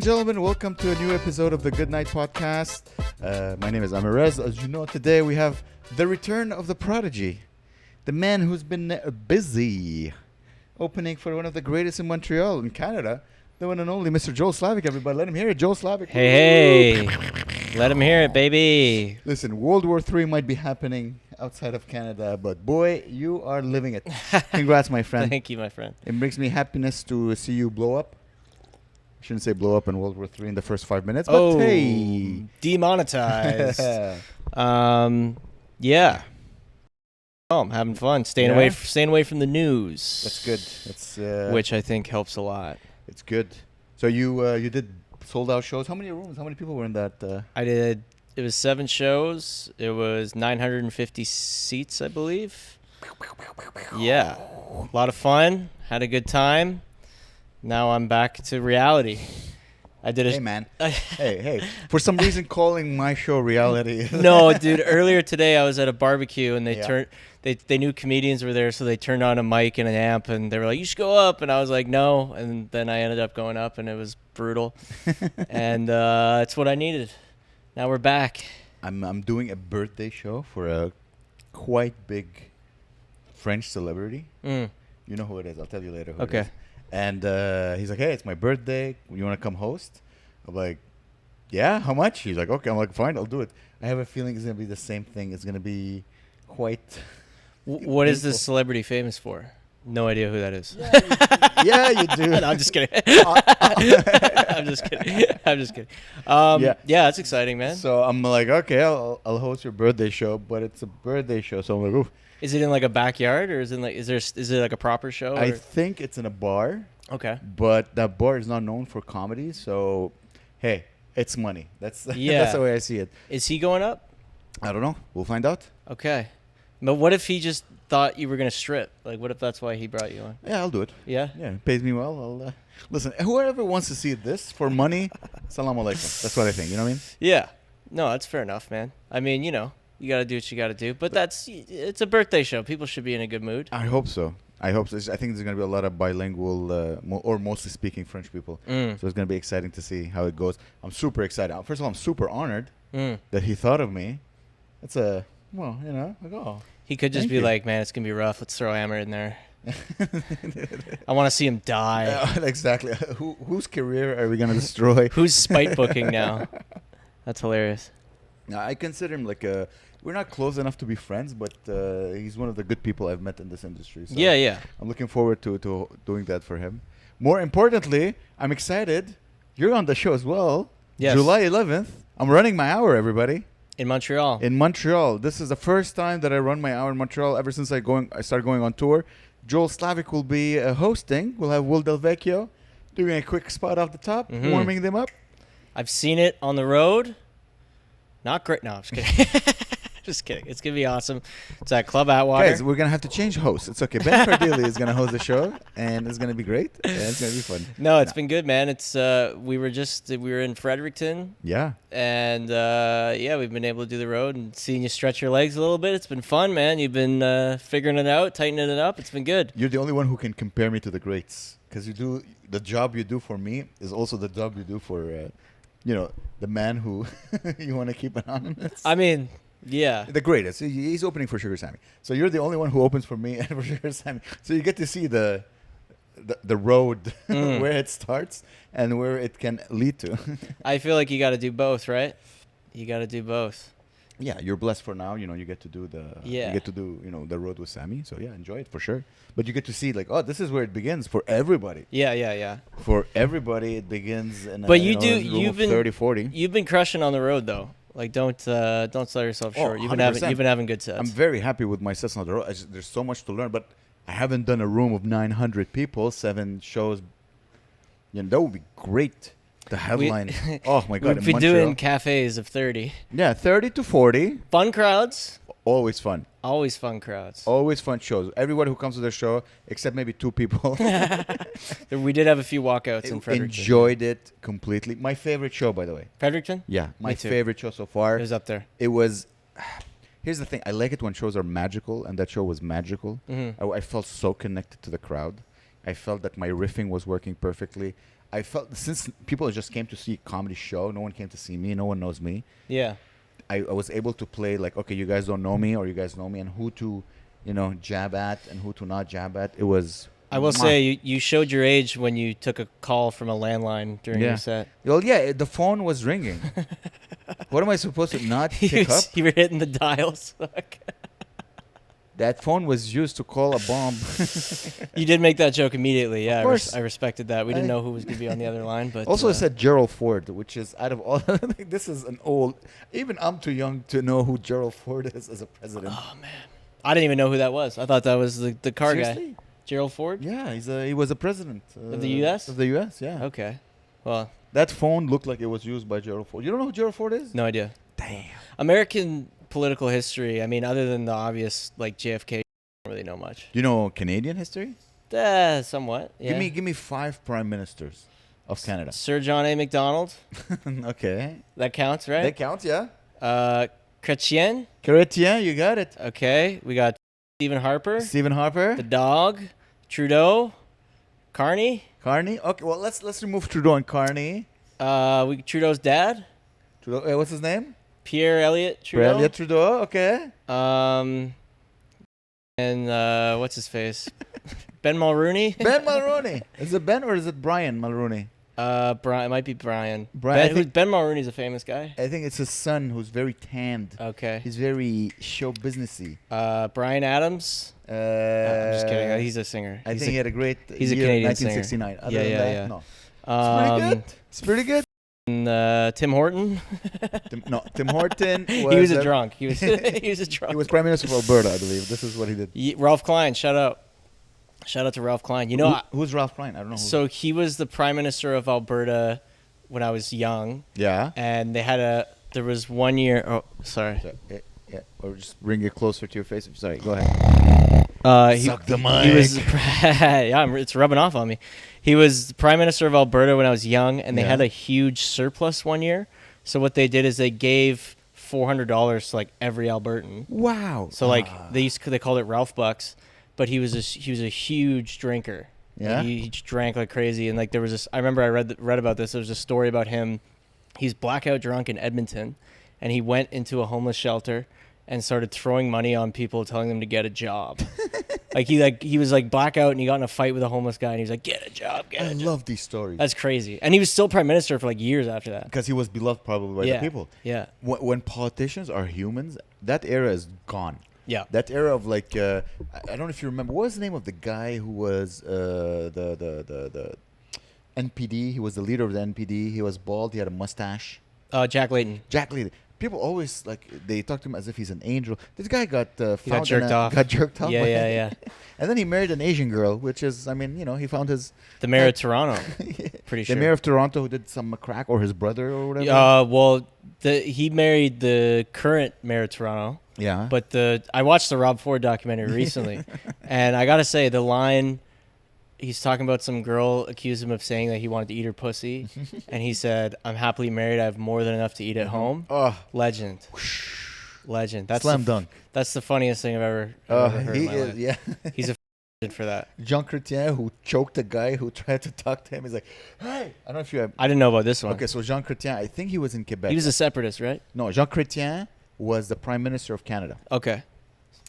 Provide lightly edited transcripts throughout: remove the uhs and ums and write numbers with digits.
gentlemen, welcome to a new episode of the Good Night Podcast. My name is Amer Rez. As you know, today we have the return of the prodigy, the man who's been busy opening for one of the greatest in Montreal, in Canada, the one and only Mr. Joel Slavic. Everybody, let him hear it. Joel Slavic. Hey, let him hear it, baby. Listen, World War III might be happening outside of Canada, but boy, you are living it. Congrats, my friend. Thank you, my friend. It brings me happiness to see you blow up. I shouldn't say blow up in World War III in the first 5 minutes, but hey. Demonetized. Yeah. Oh, I'm having fun. Staying away from the news. That's good. That's which I think helps a lot. It's good. So you did sold out shows. How many rooms? How many people were in that? I did. It was 7 shows. It was 950 seats, I believe. Yeah, a lot of fun. Had a good time. Now I'm back to reality. I did Hey man. hey. For some reason, calling my show reality. No, dude. Earlier today, I was at a barbecue and they knew comedians were there, so they turned on a mic and an amp, and they were like, "You should go up," and I was like, "No," and then I ended up going up, and it was brutal, and it's what I needed. Now we're back. I'm doing a birthday show for a quite big French celebrity. You know who it is. I'll tell you later who it is. And he's like, "Hey, it's my birthday. You want to come host?" I'm like, "Yeah, how much?" He's like, "Okay." I'm like, "Fine, I'll do it." I have a feeling it's going to be the same thing. It's going to be quite... What is this celebrity famous for? No idea who that is. Yeah, you do. No, I'm just kidding. I'm just kidding. Yeah, that's exciting, man. So I'm like, okay, I'll host your birthday show, but it's a birthday show. So I'm like, oof. Is it in like a backyard, or is it like a proper show? I think it's in a bar. Okay. But that bar is not known for comedy, so hey, it's money. That's that's the way I see it. Is he going up? I don't know. We'll find out. Okay. But what if he just thought you were gonna strip? Like, what if that's why he brought you on? Yeah, I'll do it. Yeah. Yeah, it pays me well. I'll listen. Whoever wants to see this for money, salam alaikum. That's what I think. You know what I mean? Yeah. No, that's fair enough, man. I mean, you got to do what you got to do. But it's a birthday show. People should be in a good mood. I hope so. I think there's going to be a lot of bilingual or mostly speaking French people. So it's going to be exciting to see how it goes. I'm super excited. First of all, I'm super honored that he thought of me. It's like, oh. He could just be like, man, it's going to be rough. Let's throw Amer in there. I want to see him die. Exactly. Whose career are we going to destroy? Who's spite booking now? That's hilarious. I consider him like we're not close enough to be friends, but he's one of the good people I've met in this industry. So yeah. I'm looking forward to doing that for him. More importantly, I'm excited. You're on the show as well. Yes. July 11th. I'm running my hour, everybody. In Montreal. In Montreal. This is the first time that I run my hour in Montreal ever since I started going on tour. Joel Slavic will be hosting. We'll have Will Del Vecchio doing a quick spot off the top, warming them up. I've seen it on the road. Not great. No, I'm just kidding. Just kidding. It's going to be awesome. It's at Club Atwater. Guys, we're going to have to change hosts. It's okay. Ben Cardilli is going to host the show, and it's going to be great. And it's going to be fun. No, it's been good, man. It's we were in Fredericton. Yeah. And, we've been able to do the road and seeing you stretch your legs a little bit. It's been fun, man. You've been figuring it out, tightening it up. It's been good. You're the only one who can compare me to the greats, because the job you do for me is also the job you do for, the man who you want to keep anonymous. I mean... Yeah. The greatest. He's opening for Sugar Sammy. So you're the only one who opens for me and for Sugar Sammy. So you get to see the road where it starts and where it can lead to. I feel like you got to do both, right? You got to do both. Yeah, you're blessed for now. You get to do the road with Sammy. So yeah, enjoy it for sure. But you get to see like, oh, this is where it begins for everybody. Yeah. For everybody, it begins in but you've been 30, 40. You've been crushing on the road though. Like don't sell yourself short. You've been having good sets. I'm very happy with my sets on the road. There's so much to learn, but I haven't done a room of 900 people, 7 shows. That would be great. The headline. Oh my God! We've been doing cafes of 30. Yeah, 30 to 40. Fun crowds. Always fun. Always fun crowds. Always fun shows. Everybody who comes to the show, except maybe 2 people. We did have a few walkouts in Fredericton. Enjoyed it completely. My favorite show, by the way. Fredericton? Yeah, my favorite show so far. It was up there. It was... Here's the thing. I like it when shows are magical, and that show was magical. I felt so connected to the crowd. I felt that my riffing was working perfectly. I felt since people just came to see a comedy show, no one came to see me, no one knows me. Yeah. I was able to play like, okay, you guys don't know me or you guys know me, and who to, jab at and who to not jab at. It was. I will say you showed your age when you took a call from a landline during your set. Well, yeah, the phone was ringing. What am I supposed to not pick up? You were hitting the dials. That phone was used to call a bomb. You did make that joke immediately. Yeah, Of course. I respected that. We didn't know who was going to be on the other line, but also, I said Gerald Ford, which is out of all. This is an old. Even I'm too young to know who Gerald Ford is as a president. Oh man, I didn't even know who that was. I thought that was the car Seriously? guy, Gerald Ford. Yeah, he was a president Of the U.S. Of the U.S. Yeah. Okay, well, that phone looked like it was used by Gerald Ford. You don't know who Gerald Ford is? No idea. Damn. American political history. I mean, other than the obvious like JFK, I don't really know much. You know Canadian history? Somewhat. Yeah. Give me 5 prime ministers of Canada. Sir John A. Macdonald. Okay. That counts, right? That counts, yeah. Chrétien. Chrétien, you got it. Okay, we got Stephen Harper. Stephen Harper. The dog. Trudeau. Carney. Carney. Okay, well let's remove Trudeau and Carney. Trudeau's dad. Trudeau. What's his name? Pierre Elliott Trudeau. Pierre Elliott Trudeau. Okay. And what's his face? Ben Mulrooney. Ben Mulrooney. Is it Ben or is it Brian Mulrooney? Brian. It might be Brian. Brian. Ben Mulrooney's a famous guy. I think it's his son who's very tanned. Okay. He's very show businessy. Brian Adams. I'm just kidding. He's a singer. I think he had a great he's year a Canadian 1969. singer. Other than that, yeah. no. It's pretty good. It's pretty good. And, Tim Horton. Tim Horton. He was a drunk. He was a drunk. He was Prime Minister of Alberta, I believe. This is what he did. Ralph Klein. Shout out to Ralph Klein. You know who's Ralph Klein? I don't know. So he was the Prime Minister of Alberta when I was young. Yeah. And there was 1 year. Oh, sorry. Yeah. Or just bring it closer to your face. Sorry. Go ahead. Suck the mic. He was, yeah, it's rubbing off on me. He was the Prime Minister of Alberta when I was young, and they had a huge surplus 1 year. So what they did is they gave $400 to like every Albertan. Wow. So like they called it Ralph Bucks, but he was a huge drinker. Yeah. He drank like crazy, and like there was this. I remember I read about this. There was a story about him. He's blackout drunk in Edmonton, and he went into a homeless shelter and started throwing money on people, telling them to get a job. he was like blackout, and he got in a fight with a homeless guy, and he was like, "Get a job, I love these stories. That's crazy. And he was still prime minister for like years after that. Because he was beloved probably by the people. Yeah. When politicians are humans, that era is gone. Yeah. That era of like, I don't know if you remember, what was the name of the guy who was the NPD? He was the leader of the NPD. He was bald. He had a mustache. Jack Layton. Jack Layton. People always they talk to him as if he's an angel. This guy got got jerked off. Got jerked off. Yeah. And then he married an Asian girl, which is, he found his the mayor of Toronto. Pretty sure the mayor of Toronto who did some crack, or his brother or whatever. He married the current mayor of Toronto. Yeah. But I watched the Rob Ford documentary recently, and I gotta say the line. He's talking about some girl accused him of saying that he wanted to eat her pussy, and he said, "I'm happily married. I have more than enough to eat at home." Oh, legend. That's slam dunk. That's the funniest thing I've ever heard in my life. Yeah. He's a for that. Jean Chrétien, who choked a guy who tried to talk to him. He's like, "Hey, I don't know if you have." I didn't know about this one. Okay, so Jean Chrétien, I think he was in Quebec. He was a separatist, right? No, Jean Chrétien was the Prime Minister of Canada. Okay.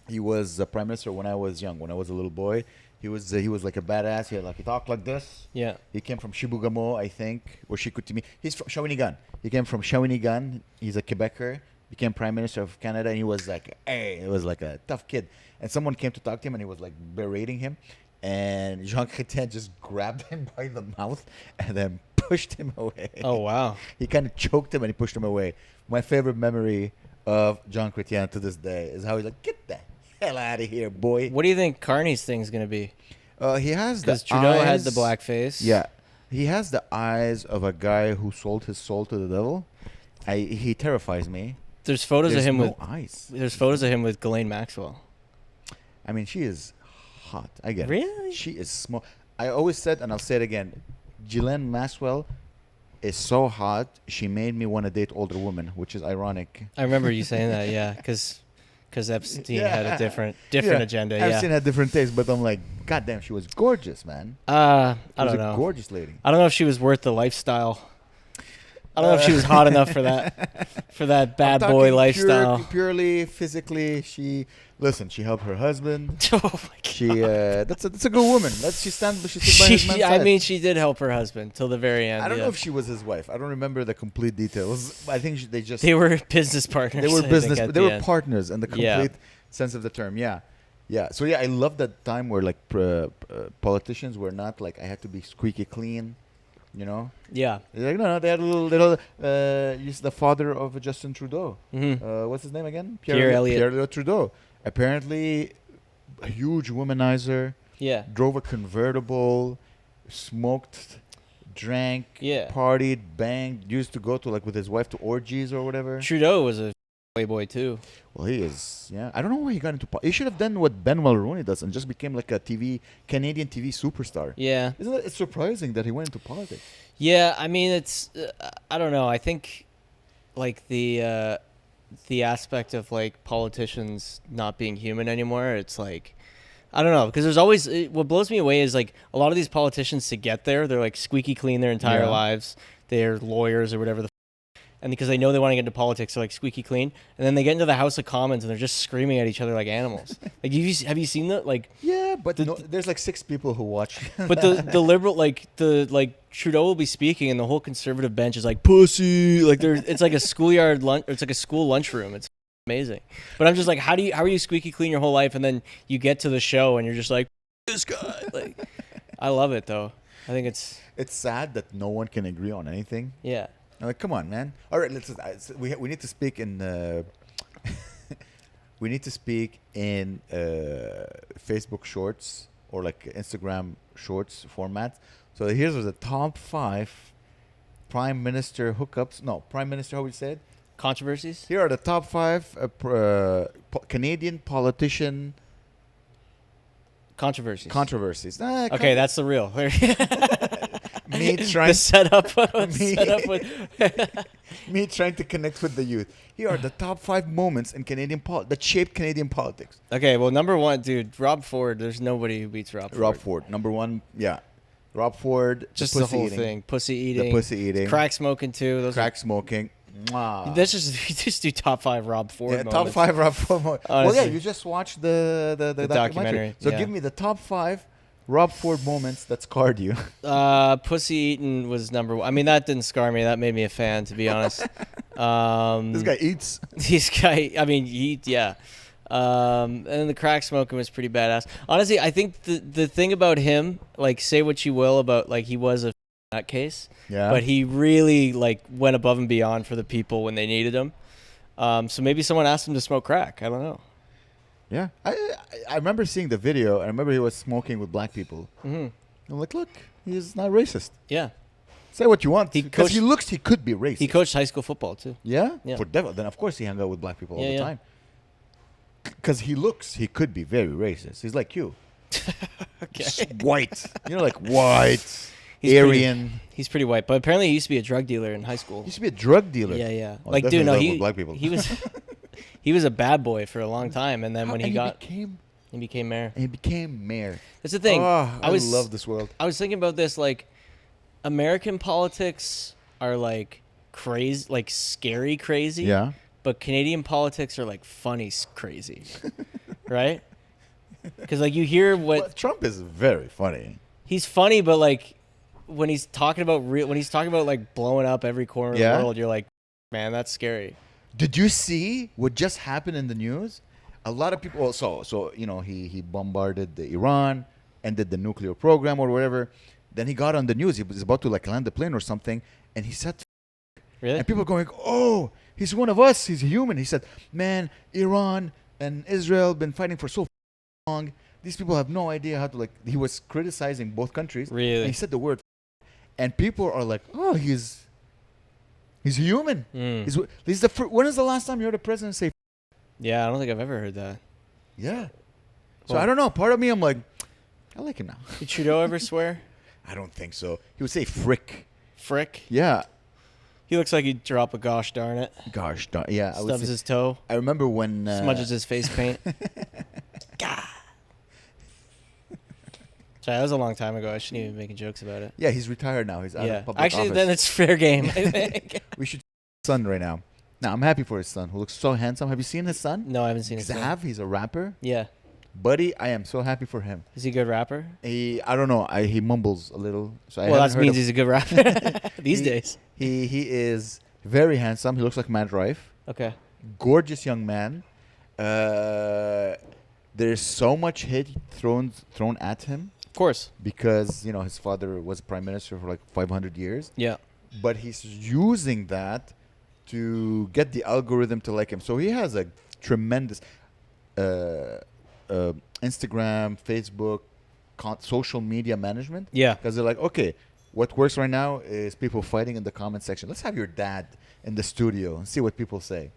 He was the Prime Minister when I was young, when I was a little boy. He was like a badass. He talked like this. Yeah. He came from Chibougamau, I think, or Chicoutimi. He's from Shawinigan. He came from Shawinigan. He's a Quebecer. Became Prime Minister of Canada, and he was like, hey, it was like a tough kid. And someone came to talk to him, and he was like berating him. And Jean Chrétien just grabbed him by the mouth and then pushed him away. Oh, wow. He kind of choked him and he pushed him away. My favorite memory of Jean Chrétien to this day is how he's like, get the hell out of here, boy. What do you think Carney's thing's going to be? He has the Because Trudeau eyes, had the black face. Yeah. He has the eyes of a guy who sold his soul to the devil. He terrifies me. There's photos of him with eyes. There's photos of him with Ghislaine Maxwell. I mean, she is hot. I get it. Really? She is small. I always said, and I'll say it again, Ghislaine Maxwell is so hot, she made me want to date older women, which is ironic. I remember you saying that, yeah, because Because Epstein had a different agenda. Epstein had different tastes, but I'm like, God damn, she was gorgeous, man. I don't know. She was a gorgeous lady. I don't know if she was worth the lifestyle. I don't know if she was hot enough for that bad boy lifestyle. Purely physically, she helped her husband. Oh my God. That's a good woman. She stood by his man's side. I mean, she did help her husband till the very end. I don't know if she was his wife. I don't remember the complete details. I think they were business partners. They were partners in the complete sense of the term. Yeah. So I love that time where like politicians were not like I had to be squeaky clean. You know? Yeah. Like, no, they had a little he's the father of Justin Trudeau. Mm-hmm. What's his name again? Pierre Elliott Trudeau. Apparently, a huge womanizer. Yeah. Drove a convertible, smoked, drank, yeah, partied, banged. Used to go to like with his wife to orgies or whatever. Trudeau was a playboy too. Well, he is. Yeah, I don't know why he got into. He should have done what Ben Mulroney does and just became like a Canadian TV superstar. Yeah. Isn't it surprising that he went into politics? Yeah, I mean it's. I don't know. I think, like the aspect of like politicians not being human anymore. It's like, I don't know, because there's always what blows me away is like a lot of these politicians to get there, they're like squeaky clean their entire lives. They're lawyers or whatever and because they know they want to get into politics, they're like squeaky clean, and then they get into the House of Commons and they're just screaming at each other like animals. Like, have you seen that? Like, yeah, but there's like 6 people who watch. But the liberal, like Trudeau will be speaking, and the whole conservative bench is like pussy. Like it's like a schoolyard lunch. It's like a school lunchroom. It's amazing. But I'm just like, how are you squeaky clean your whole life, and then you get to the show and you're just like, this guy. Like, I love it though. I think it's sad that no one can agree on anything. Yeah. I'm like, come on, man. All right, we need to speak in we need to speak in Facebook Shorts or like Instagram Shorts format. So here's the top 5 Prime Minister hookups. No, Prime Minister, how we said? Controversies? Here are the top 5 Canadian politician controversies. Okay, that's the real. Me trying the setup. Me trying to connect with the youth. Here are the top 5 moments in Canadian that shaped Canadian politics. Okay, well, number 1, dude, Rob Ford. There's nobody who beats Rob Ford. Rob Ford, number 1. Yeah, Rob Ford. Just the whole thing. Pussy eating. The pussy eating. Crack smoking too. Smoking. Mwah. Let's just do top 5 Rob Ford. Yeah, top 5 Rob Ford moments. Well, yeah, you just watched the documentary. So give me the top 5 Rob Ford moments that scarred you. Pussy eating was number 1. I mean, that didn't scar me. That made me a fan, to be honest. This guy eats. Yeah. And then the crack smoking was pretty badass. Honestly, I think the thing about him, like, say what you will about, like, he was a nutcase. Yeah. But he really, like, went above and beyond for the people when they needed him. So maybe someone asked him to smoke crack. I don't know. Yeah, I remember seeing the video. I remember he was smoking with black people. Mm-hmm. I'm like, look, he's not racist. Yeah. Say what you want. Because he could be racist. He coached high school football, too. Yeah? Yeah. For devil. Then, of course, he hung out with black people all the time. Because he could be very racist. He's like you. Okay. White. Like white, Aryan. He's pretty white. But apparently he used to be a drug dealer in high school. He used to be a drug dealer? Yeah. Oh, like, dude, no, black people. He was... He was a bad boy for a long time, and then when he became mayor. And he became mayor. That's the thing. Oh, I love this world. I was thinking about this, like, American politics are like crazy, like scary crazy. Yeah. But Canadian politics are like funny crazy, right? Because like you hear what well, Trump is very funny. He's funny, but like when he's talking about like blowing up every corner of the world, you're like, man, that's scary. Did you see what just happened in the news? A lot of people. So he bombarded Iran, ended the nuclear program or whatever. Then he got on the news. He was about to like land the plane or something, and he said, "Really?" And people going, "Oh, he's one of us. He's a human." He said, "Man, Iran and Israel been fighting for so long. These people have no idea how to like." He was criticizing both countries. Really? And he said the word, and people are like, "Oh, he's human." When is the last time you heard a president say? Yeah, I don't think I've ever heard that. Yeah. So I don't know. Part of me, I'm like, I like him now. Did Trudeau ever swear? I don't think so. He would say frick. Frick? Yeah. He looks like he'd drop a gosh darn it. Gosh darn. Yeah. Stubs his toe. I remember when... smudges his face paint. God. Sorry, that was a long time ago. I shouldn't even be making jokes about it. Yeah, he's retired now. He's out of public Actually, office. then it's fair game, I think. We should son right now. Now, I'm happy for his son, who looks so handsome. Have you seen his son? No, I haven't seen his son. Zav, he's a rapper. Yeah. Buddy, I am so happy for him. Is he a good rapper? I don't know. He mumbles a little. So Well, that means he's a good rapper these days. He is very handsome. He looks like Matt Rife. Okay. Gorgeous young man. There's so much hate thrown at him Of course. because, his father was prime minister for like 500 years. Yeah. But he's using that to get the algorithm to like him. So he has a tremendous Instagram, Facebook, social media management. Yeah. Because they're like, okay, what works right now is people fighting in the comment section. Let's have your dad in the studio and see what people say.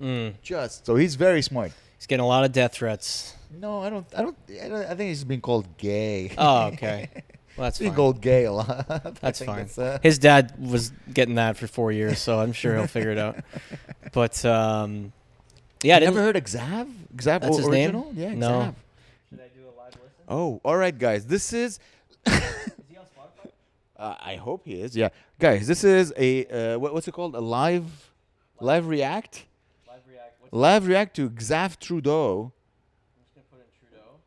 So he's very smart. He's getting a lot of death threats. No, I think he's being called gay. Oh, okay. Well, that's He's being fine. called gay a lot. That's fine. His dad was getting that for 4 years, so I'm sure he'll figure it out. But, yeah. You never heard of Xav? Xav That's his original? name? Yeah, No. Xav. Should I do a live listen? Oh, all right, guys. This is... Is he on Spotify? I hope he is. Yeah, guys. This is a what's it called? A live react. Live react to Xav Trudeau. I'm just going to put in Trudeau.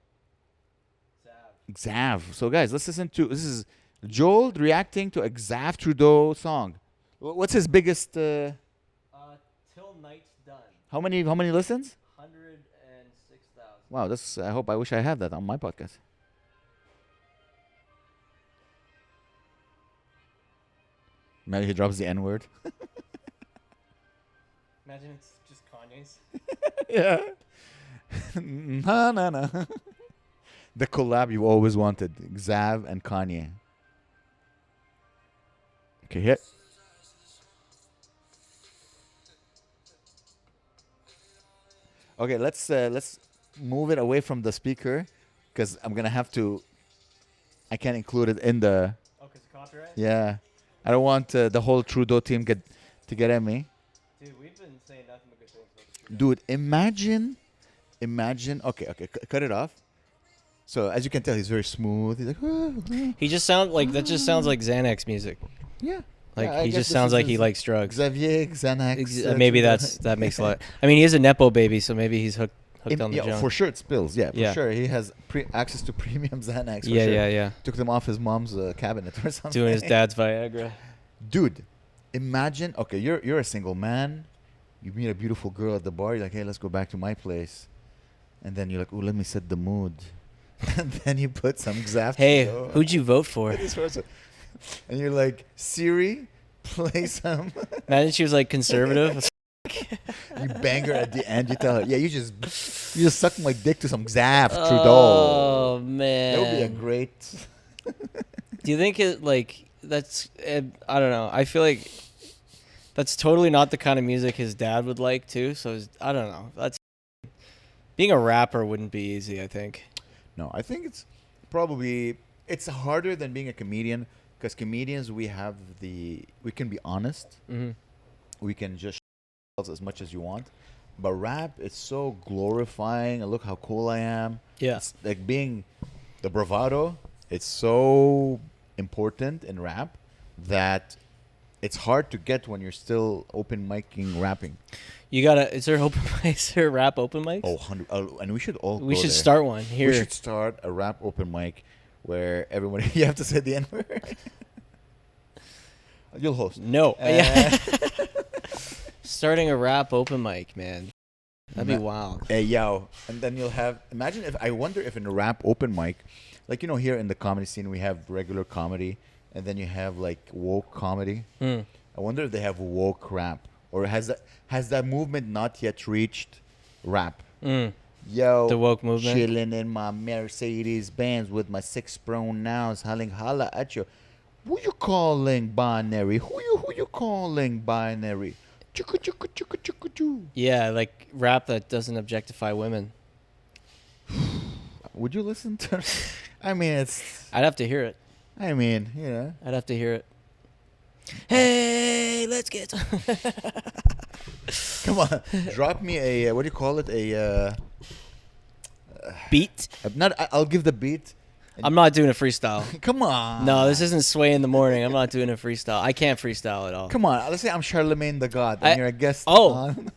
Xav. So guys, let's listen to this is Joel reacting to a Xav Trudeau song. What's his biggest? Till Night's Done. How many listens? 106,000. Wow, I wish I had that on my podcast. Maybe he drops the N word. Imagine it's just Kanye's. Yeah. No. The collab you always wanted, Xav and Kanye. Okay, hit. Okay, let's move it away from the speaker because I'm gonna have to. I can't include it in the. Oh, because of copyright? Yeah, I don't want the whole Trudeau team get at me. Dude, we've been saying nothing but good things about Trudeau. Dude, imagine. Okay, cut it off. So as you can tell, he's very smooth. He's like, He just sounds like that. Just sounds like Xanax music. yeah. Like Yeah, I he guess just this sounds is like he his likes drugs. Xavier, Xanax. Maybe Trudeau. that makes a lot. I mean, he is a nepo baby, so maybe he's hooked on the junk. For sure it spills. Yeah, for Yeah. sure. He has access to premium Xanax. For Yeah, sure. yeah. Took them off his mom's cabinet or something. Doing his dad's Viagra. Dude, imagine. Okay, you're a single man. You meet a beautiful girl at the bar. You're like, hey, let's go back to my place. And then you're like, oh, let me set the mood. And then you put some Xav. Hey, who'd you vote for? And you're like, Siri, play some. Imagine she was like conservative. You bang her at the end. You tell her, yeah, you just suck my dick to some Xav Trudeau. Oh man, That would be a great. Do you think that's? I don't know. I feel like that's totally not the kind of music his dad would like too. So I don't know. That's being a rapper wouldn't be easy. I think. No, I think it's harder than being a comedian because comedians we can be honest. Mm-hmm. We can just as much as you want, but rap it's so glorifying and look how cool I am. Yeah. It's like being the bravado. It's so important in rap that it's hard to get when you're still open micing rapping. You gotta. Is there rap open mics? Oh, and we should all. We go should there. start one here. We should start a rap open mic where everybody you have to say the N word. You'll host. No. Starting a rap open mic, man. That'd be wild. Hey, yo. And then you'll have... Imagine I wonder if in a rap open mic, like, here in the comedy scene, we have regular comedy, and then you have, like, woke comedy. I wonder if they have woke rap. Or has that movement not yet reached rap? Yo, the woke movement. Chilling in my Mercedes Benz with my 6 pronouns, holla at you. Who you calling binary? Who you calling binary? Yeah, like rap that doesn't objectify women. Would you listen to? I mean, I'd have to hear it. I mean, I'd have to hear it. Hey, let's get. Come on, drop me a what do you call it? Beat. I'll give the beat. I'm not doing a freestyle. Come on. No, this isn't Sway in the morning. I'm not doing a freestyle. I can't freestyle at all. Come on. Let's say I'm Charlemagne the God, and you're a guest. Oh. On.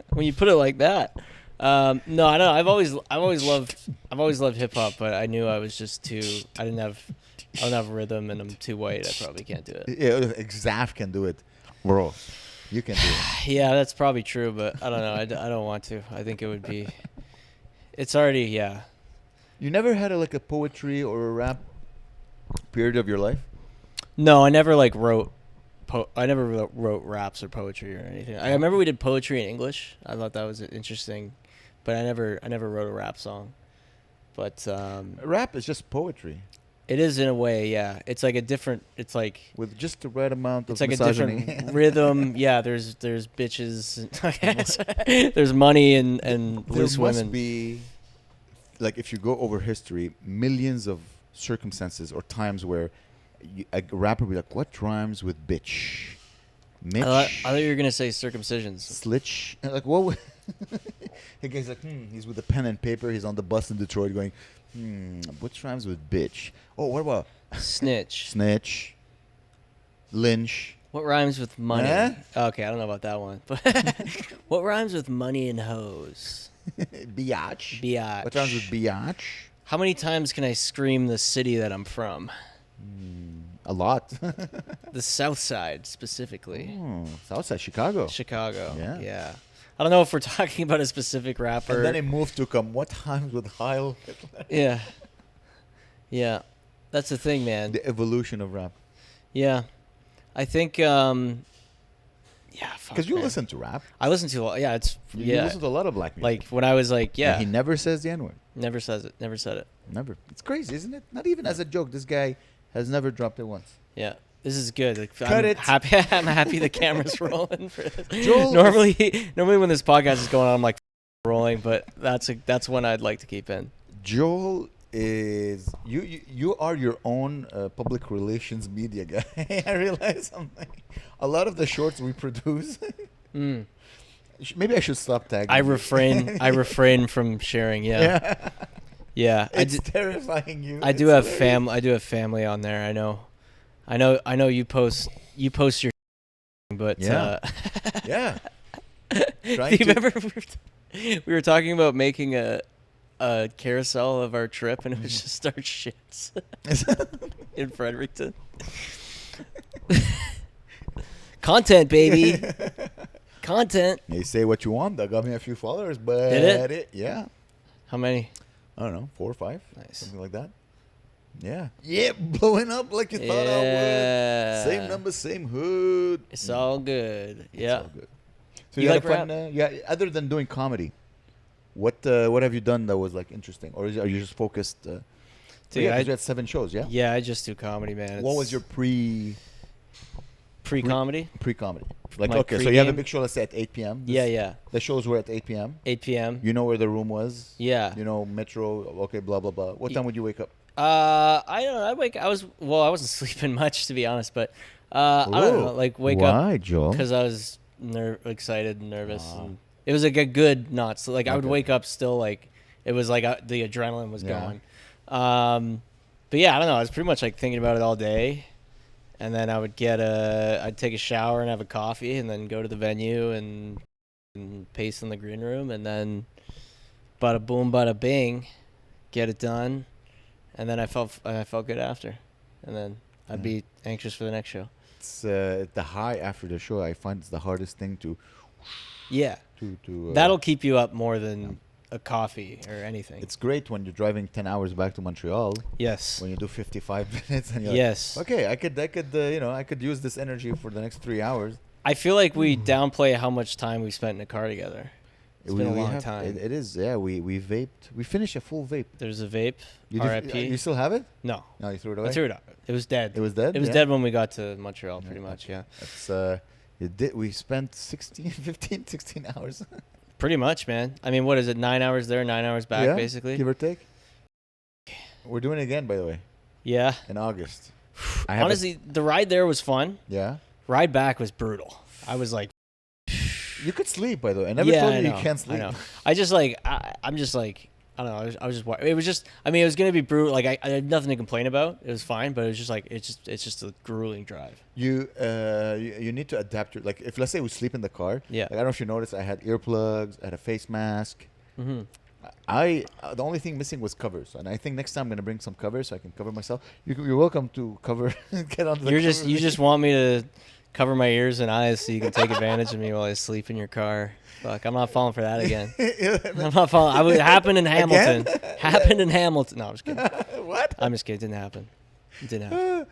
When you put it like that. No, I know. I've always loved hip hop, but I knew I was just too. I don't have rhythm, and I'm too white. I probably can't do it. Yeah, Xaf can do it, bro. You can do it. Yeah, that's probably true, but I don't know. I don't want to. I think it would be. It's already You never had a poetry or a rap period of your life? No, I never wrote. I never wrote raps or poetry or anything. I remember we did poetry in English. I thought that was interesting, but I never wrote a rap song. But rap is just poetry. It is in a way, yeah. It's like a different. It's like with just the right amount of. It's like misogyny. a different rhythm. Yeah, there's bitches. There's money and loose women. There must be, if you go over history, millions of circumstances or times where a rapper will be like, "What rhymes with bitch?" Mitch. I thought you were gonna say circumcisions. Slitch. What? The guy's like, he's with a pen and paper. He's on the bus in Detroit going, what rhymes with bitch? Oh, what about snitch? Snitch. Lynch. What rhymes with money? Eh? Okay, I don't know about that one. But what rhymes with money and hoes? Biatch. Biatch. What rhymes with biatch? How many times can I scream the city that I'm from? A lot. The South Side, specifically. Oh, South Side, Chicago. Chicago. Yeah. I don't know if we're talking about a specific rapper. And then it moved to what times with Heil Hitler? Yeah. Yeah. That's the thing, man. The evolution of rap. Yeah. I think, yeah, fuck, because you man. listen to rap. I listen to, You listen to a lot of black music. When I was And he never says the N-word. Never says it. Never said it. Never. It's crazy, isn't it? Not even as a joke. This guy has never dropped it once. Yeah. This is good. Cut it. I'm happy the camera's rolling for this. Joel normally when this podcast is going on, I'm like rolling, but that's one I'd like to keep in. Joel is you are your own public relations media guy. I realize something. A lot of the shorts we produce. Maybe I should stop tagging. I refrain from sharing. Yeah. Yeah. It's terrifying you. I do have family on there. I know you post your, but yeah. Yeah. Do you remember we were talking about making a carousel of our trip, and it was just our shits in Fredericton. Content, baby. Content. You say what you want. That got me a few followers, but did it? Yeah. How many? I don't know, 4 or 5. Nice. Something like that. Yeah. Yeah, blowing up like you thought I would. Same number, same hood. It's all good. Yeah. It's all good. So you had like a fun, other than doing comedy, what have you done that was interesting? Or are you just focused? Dude, you had 7 shows, yeah? Yeah, I just do comedy, man. What was your pre-comedy? Pre-comedy. So you have a big show, let's say, at 8 p.m. Yeah. The shows were at 8 p.m.? 8 p.m. You know where the room was? Yeah. You know, Metro, okay, blah, blah, blah. What time would you wake up? I don't know. I wasn't sleeping much, to be honest, but I don't know, wake up. Why, Joel? Because I was excited and nervous. And it was a good not. So I would wake up still it was the adrenaline was going. But yeah, I don't know. I was pretty much thinking about it all day. And then I would I'd take a shower and have a coffee and then go to the venue and pace in the green room. And then bada boom, bada bing, get it done. And then I felt good after. And then I'd be anxious for the next show. It's the high after the show. I find it's the hardest thing to. Yeah. That'll keep you up more than a coffee or anything. It's great when you're driving 10 hours back to Montreal. Yes. When you do 55 minutes and you're yes. Okay, I could use this energy for the next 3 hours. I feel like we downplay how much time we spent in a car together. It's been a long time. It is, yeah. We vaped. We finished a full vape. There's a vape. R.I.P. You still have it? No. No, you threw it away? I threw it out. It was dead. It was dead? It was dead when we got to Montreal, pretty much, yeah. We spent 16 hours. Pretty much, man. I mean, what is it? 9 hours there, 9 hours back, basically? Give or take. We're doing it again, by the way. Yeah. In August. Honestly, the ride there was fun. Yeah. Ride back was brutal. I was like, you could sleep, by the way. I never told you can't sleep. I know. I'm just like, I don't know. I was just. It was just. I mean, it was gonna be brutal. Like I had nothing to complain about. It was fine, but it was just like it's just a grueling drive. You need to adapt your, like, if let's say we sleep in the car. Yeah. Like, I don't know if you noticed, I had earplugs, I had a face mask. Mm-hmm. The only thing missing was covers, and I think next time I'm gonna bring some covers so I can cover myself. You're welcome to cover. Get on the. You just want me to cover my ears and eyes so you can take advantage of me while I sleep in your car. Fuck, I'm not falling for that again. I'm not falling. It happened in Hamilton. Happened in Hamilton. No, I'm just kidding. What? I'm just kidding. It didn't happen. It didn't happen.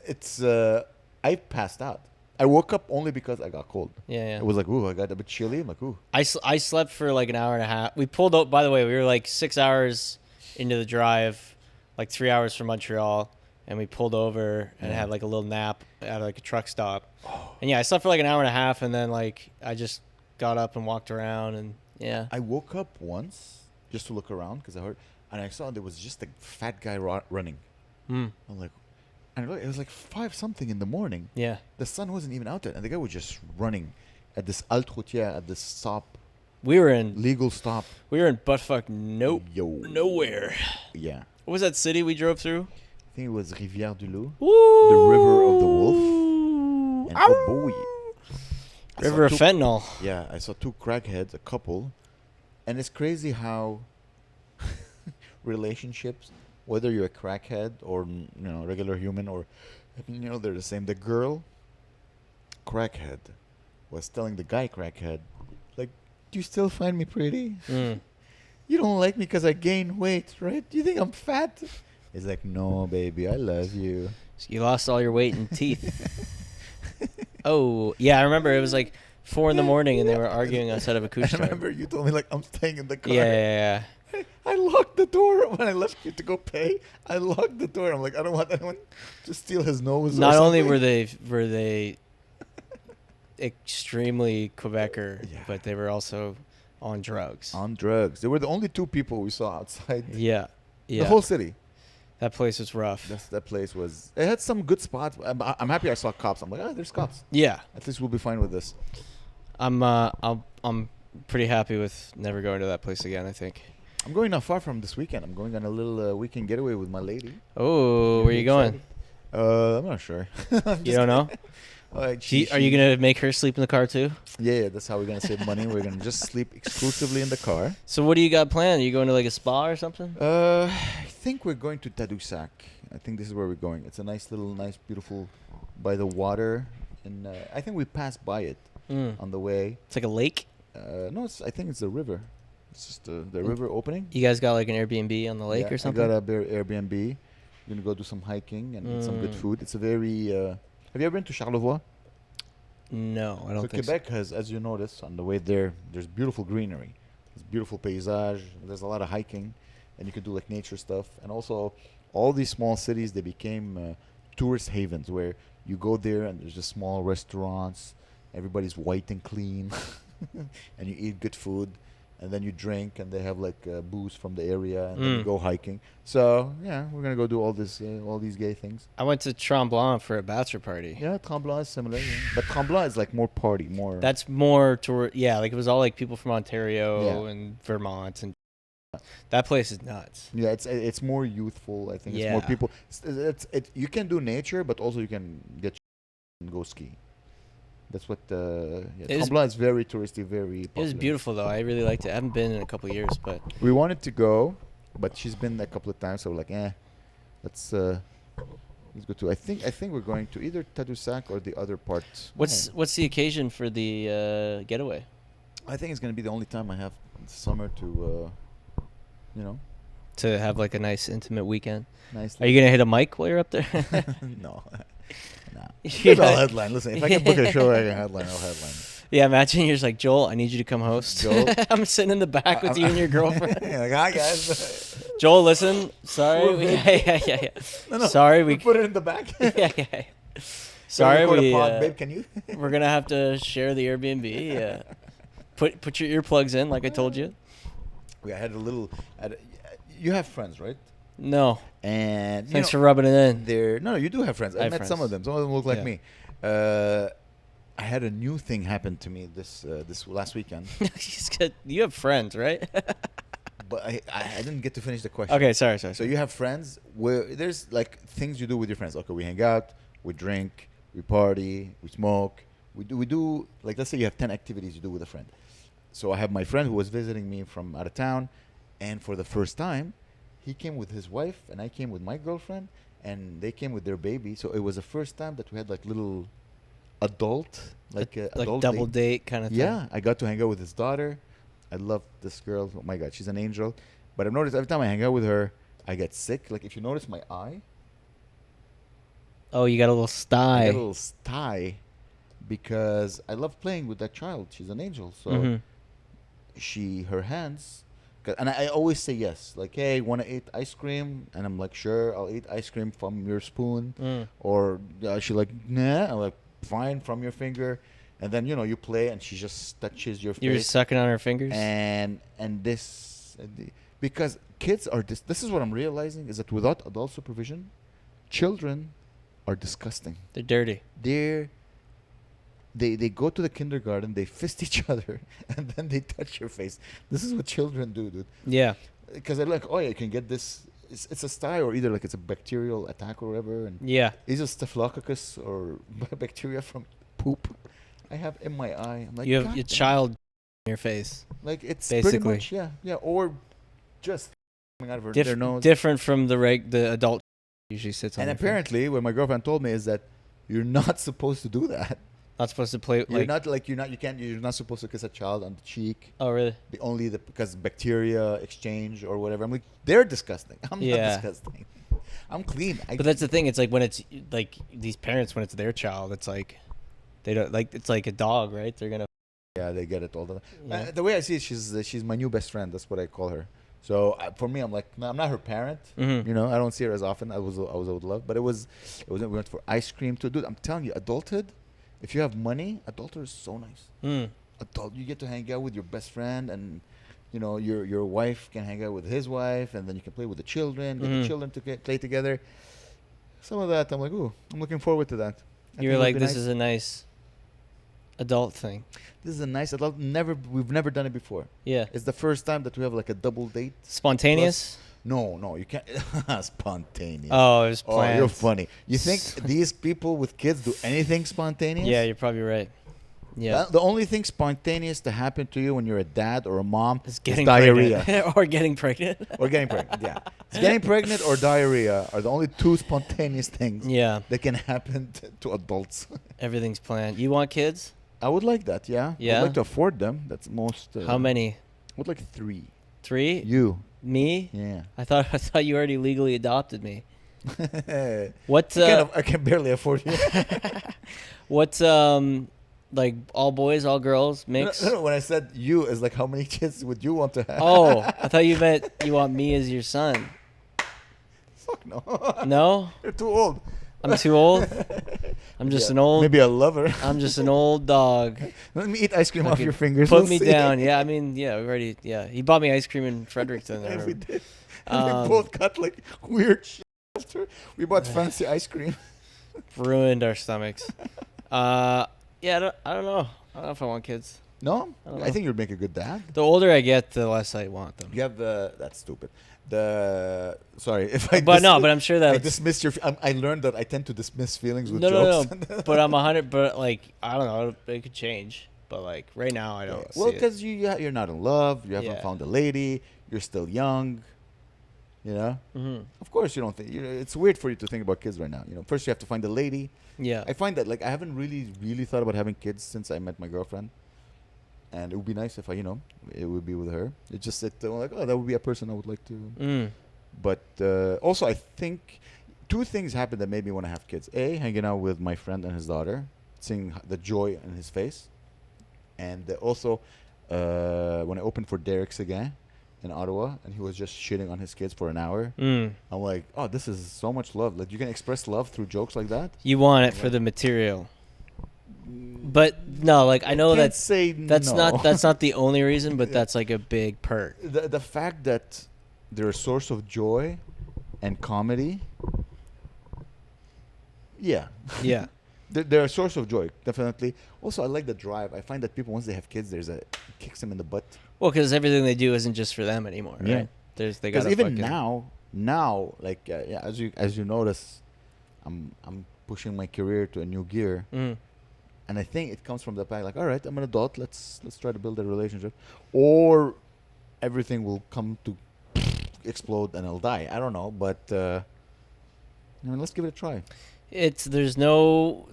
It's I passed out. I woke up only because I got cold. Yeah. It was like, ooh, I got a bit chilly. I'm like, ooh. I slept for like an hour and a half. We pulled out. By the way, we were like 6 hours into the drive, like 3 hours from Montreal, and we pulled over and had like a little nap at like a truck stop. Oh. And yeah, I slept for like an hour and a half, and then like I just got up and walked around, and yeah. I woke up once just to look around because I heard, and I saw there was just a fat guy running. I'm like, and it was like 5 something in the morning. Yeah. The sun wasn't even out there, and the guy was just running at this Halte Routière, at this stop. We were in legal stop. We were in buttfuck nowhere. Yeah. What was that city we drove through? I think it was Rivière du Loup. Woo! The River of the Wolf. And oh boy. River of Fentanyl. Yeah, I saw 2 crackheads, a couple, and it's crazy how relationships, whether you're a crackhead or regular human, or they're the same. The girl crackhead was telling the guy crackhead, like, do you still find me pretty? You don't like me because I gained weight, right? Do you think I'm fat? He's like, no, baby, I love you. So you lost all your weight and teeth. Oh, yeah, I remember it was like 4 a.m. and they were arguing outside of a couche. I remember you told me, like, I'm staying in the car. Yeah. I locked the door when I left you to go pay. I locked the door. I'm like, I don't want anyone to steal his nose. Not only were they extremely Quebecer, but they were also on drugs. They were the only 2 people we saw outside. Yeah. The whole city. That place was rough. That place was. It had some good spots. I'm happy I saw cops. I'm like, there's cops. Yeah. At least we'll be fine with this. I'm pretty happy with never going to that place again, I think. I'm going not far from this weekend. I'm going on a little weekend getaway with my lady. Oh, where are you going? I'm not sure. You don't know? Are you going to make her sleep in the car too? Yeah, that's how we're going to save money. We're going to just sleep exclusively in the car. So what do you got planned? Are you going to like a spa or something? I think we're going to Tadoussac. I think this is where we're going. It's a nice, beautiful, by the water. And I think we passed by it on the way. It's like a lake? No, I think it's a river. It's just the river opening. You guys got like an Airbnb on the lake or something? I got a Airbnb. We're going to go do some hiking and eat some good food. It's a very... have you ever been to Charlevoix? No, I don't think Quebec has, as you notice, on the way there, there's beautiful greenery. There's beautiful paysage. There's a lot of hiking. And you can do like nature stuff. And also, all these small cities, they became tourist havens where you go there and there's just small restaurants. Everybody's white and clean. And you eat good food. And then you drink, and they have like booze from the area, and then you go hiking. So yeah, we're gonna go do all these gay things. I went to Tremblant for a bachelor party. Yeah, Tremblant is similar, but Tremblant is like more party, more. That's more tour. Yeah, like it was all like people from Ontario and Vermont, and that place is nuts. Yeah, it's more youthful. I think it's more people. You can do nature, but also you can get and go ski. That's what Tremblant is very touristy, very popular. It was beautiful though. I really liked it. I haven't been in a couple of years, but we wanted to go, but she's been a couple of times, so we're like, let's go to. I think we're going to either Tadoussac or the other part. What's the occasion for the getaway? I think it's gonna be the only time I have summer to, to have like a nice intimate weekend. Nice. Are you gonna hit a mic while you're up there? No. Maybe I'll headline. Listen, if I can book a show, I can headline. I'll headline. Yeah, imagine you're just like, Joel, I need you to come host. Joel? I'm sitting in the back with you and your girlfriend. Like, hi guys. Joel, listen. Sorry. Yeah. No. Sorry, we put it in the back. yeah. Sorry, babe, can you? We're gonna have to share the Airbnb. Yeah. Put your earplugs in, like I told you. I had a little. You have friends, right? No. And thanks for rubbing it in. No, you do have friends. I met friends. some of them. Some of them look like me. I had a new thing happen to me this last weekend. You have friends, right? But I didn't get to finish the question. Okay, sorry. So you have friends where there's like things you do with your friends. Okay, we hang out, we drink, we party, we smoke. We do like, let's say you have 10 activities you do with a friend. So I have my friend who was visiting me from out of town, and for the first time, he came with his wife and I came with my girlfriend, and they came with their baby. So it was the first time that we had like little adult, like adult double date kind of thing. Yeah, I got to hang out with his daughter. I love this girl. Oh my God, she's an angel. But I've noticed every time I hang out with her, I get sick. Like if you notice my eye. Oh, you got a little sty. I got a little sty because I love playing with that child. She's an angel. So her hands, and I always say yes. Like, hey, want to eat ice cream? And I'm like, sure, I'll eat ice cream from your spoon. Or she's like, nah. I'm like, fine, from your finger. And then, you play and she just touches your face. You're sucking on her fingers? And this, because kids are, this is what I'm realizing, is that without adult supervision, children are disgusting. They're dirty. They go to the kindergarten, they fist each other, and then they touch your face. This is what children do, dude. Yeah. Because they're like, oh, yeah, you can get this. It's a sty, or either like it's a bacterial attack or whatever. And yeah. Is it staphylococcus or bacteria from poop? I have in my eye. I'm like, you have your child in your face. Like it's basically pretty much, yeah, or just coming out of their nose. Different from the adult usually sits on. And apparently, what my girlfriend told me is that you're not supposed to do that. Not supposed to play. You're not supposed to kiss a child on the cheek. Oh really? Because bacteria exchange or whatever. I'm like, they're disgusting. I'm not disgusting. I'm clean. But that's the thing. It's like when it's like these parents, when it's their child, it's like. They don't like, it's like a dog, right? They're gonna. Yeah, they get it all the time. Yeah. The way I see it, she's my new best friend. That's what I call her. So for me, I'm like, no, I'm not her parent. I don't see her as often. I would love, but we went for ice cream too. Dude, I'm telling you, adulthood. If you have money, adulthood is so nice. You get to hang out with your best friend, and your wife can hang out with his wife, and then you can play with the children. Get the children to play together. Some of that, I'm like, ooh, I'm looking forward to that. You're like, this is a nice adult thing. This is a nice adult. We've never done it before. Yeah. It's the first time that we have like a double date. Spontaneous? No, you can't. Spontaneous. Oh, it was planned. Oh, you're funny. You think these people with kids do anything spontaneous? Yeah, you're probably right. Yeah. The only thing spontaneous to happen to you when you're a dad or a mom is diarrhea. Or getting pregnant. Yeah. Getting pregnant or diarrhea are the only two spontaneous things that can happen to adults. Everything's planned. You want kids? I would like that, yeah. Yeah. I'd like to afford them. That's most. How many? I would like 3. 3? You. Me? Yeah. I thought you already legally adopted me. What? I can barely afford you. What's like all boys, all girls, mix? No, when I said you, is like how many kids would you want to have? Oh, I thought you meant you want me as your son. Fuck no. No? You're too old. I'm too old? I'm just an old... Maybe a lover. I'm just an old dog. Let me eat ice cream off your fingers. Put me down. Yeah, I mean, yeah, we already... Yeah, he bought me ice cream in Fredericton. Yeah, we did. And we both got like weird shit after. We bought fancy ice cream. Ruined our stomachs. Yeah, I don't know. I don't know if I want kids. No? I think you'd make a good dad. The older I get, the less I want them. You have that's stupid. Sorry if I. But I'm sure that I dismissed your. I learned that I tend to dismiss feelings with jokes. No. But I'm 100. But like I don't know, it could change. But like right now, I don't. Well, because you're not in love. You haven't found a lady. You're still young. Of course you don't think. It's weird for you to think about kids right now. First you have to find a lady. Yeah. I find that like I haven't really thought about having kids since I met my girlfriend. And it would be nice if it would be with her. It's just that like, oh, that would be a person I would like to. But also, I think 2 things happened that made me want to have kids. A, hanging out with my friend and his daughter, seeing the joy in his face. And also, when I opened for Derek Seguin in Ottawa, and he was just shitting on his kids for an hour, I'm like, oh, this is so much love. Like, you can express love through jokes like that. You want it for the material. But no, like I know that's not the only reason, but that's like a big perk. The fact that they're a source of joy and comedy. Yeah. Yeah. They're a source of joy, definitely. Also, I like the drive. I find that people, once they have kids, it kicks them in the butt. Well, because everything they do isn't just for them anymore, right? They Because even now, like yeah, as you notice, I'm pushing my career to a new gear, and I think it comes from the fact, like, all right, I'm an adult. Let's try to build a relationship, or everything will come to explode and I'll die. I don't know, but let's give it a try. There's no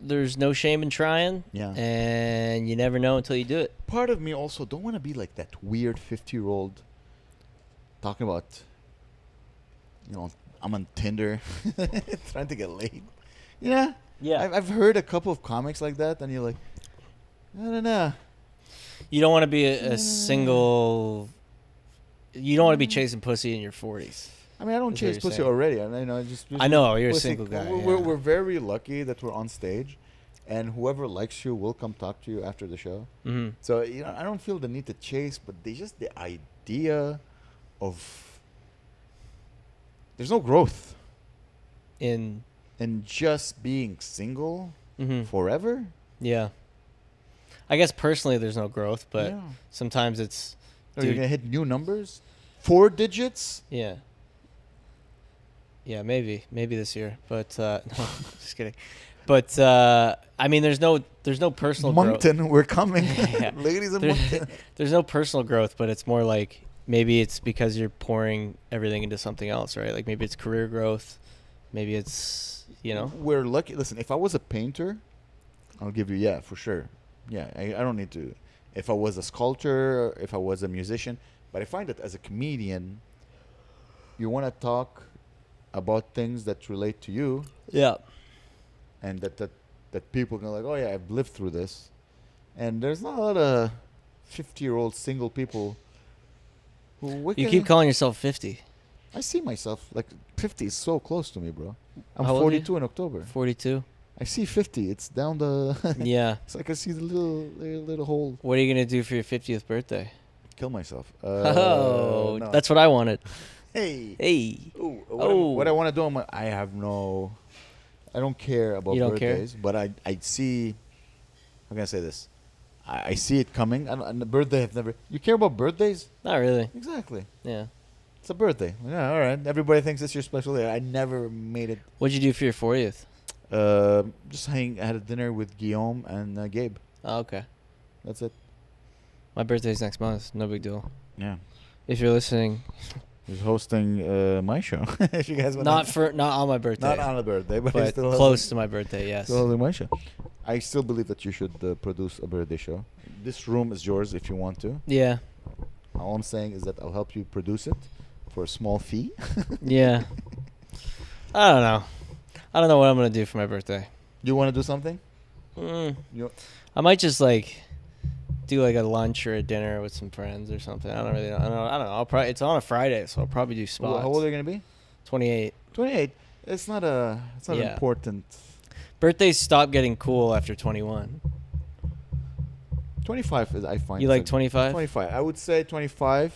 shame in trying. Yeah. And you never know until you do it. Part of me also don't want to be like that weird 50-year-old talking about, I'm on Tinder trying to get laid. Yeah. I've heard a couple of comics like that, and you're like, I don't know. You don't want to be a single. You don't want to be chasing pussy in your 40s. I mean, I don't chase pussy already. I know you're a single guy. We're very lucky that we're on stage, and whoever likes you will come talk to you after the show. Mm-hmm. So I don't feel the need to chase, but the idea of there's no growth in just being single forever. Yeah, I guess personally there's no growth, but sometimes it's. You're gonna hit new numbers, 4 digits. Yeah. Yeah, maybe this year, but no, just kidding. But I mean, there's no personal Moncton, growth. We're coming, ladies and Moncton. There's no personal growth, but it's more like maybe it's because you're pouring everything into something else, right? Like maybe it's career growth, maybe it's We're lucky. Listen, if I was a painter, I'll give you for sure. Yeah, I don't need to. If I was a sculptor, if I was a musician, but I find that as a comedian, you want to talk about things that relate to you. Yeah. And that people can like, oh yeah, I've lived through this. And there's not a lot of 50-year-old single people who You keep calling yourself 50. I see myself like 50 is so close to me, bro. I'm How old are you? 42 in October. 42. I see 50. It's down the. Yeah. It's like I see the little hole. What are you gonna do for your 50th birthday? Kill myself. No. That's what I wanted. Hey. Ooh, what I want to do, I don't care about birthdays, but I see. How can I say this? I see it coming. And the birthday I've never. You care about birthdays? Not really. Exactly. Yeah. It's a birthday. Yeah, all right. Everybody thinks it's your special day. I never made it. What'd you do for your 40th? Just I had a dinner with Guillaume and Gabe. Oh, okay. That's it. My birthday's next month. No big deal. Yeah. If you're listening, he's hosting my show. If you guys want not on my birthday. Not on the birthday, but still close to my birthday. Yes. Still hosting my show. I still believe that you should produce a birthday show. This room is yours if you want to. Yeah. All I'm saying is that I'll help you produce it for a small fee. Yeah. I don't know. I don't know what I'm gonna do for my birthday. You want to do something? I might just do a lunch or a dinner with some friends or something. I don't really know. I don't know. It's on a Friday, so I'll probably do spots. How old are you gonna be? 28. 28. It's not important. Birthdays stop getting cool after 21. 25 is, I find. You like 25? 25. I would say 25,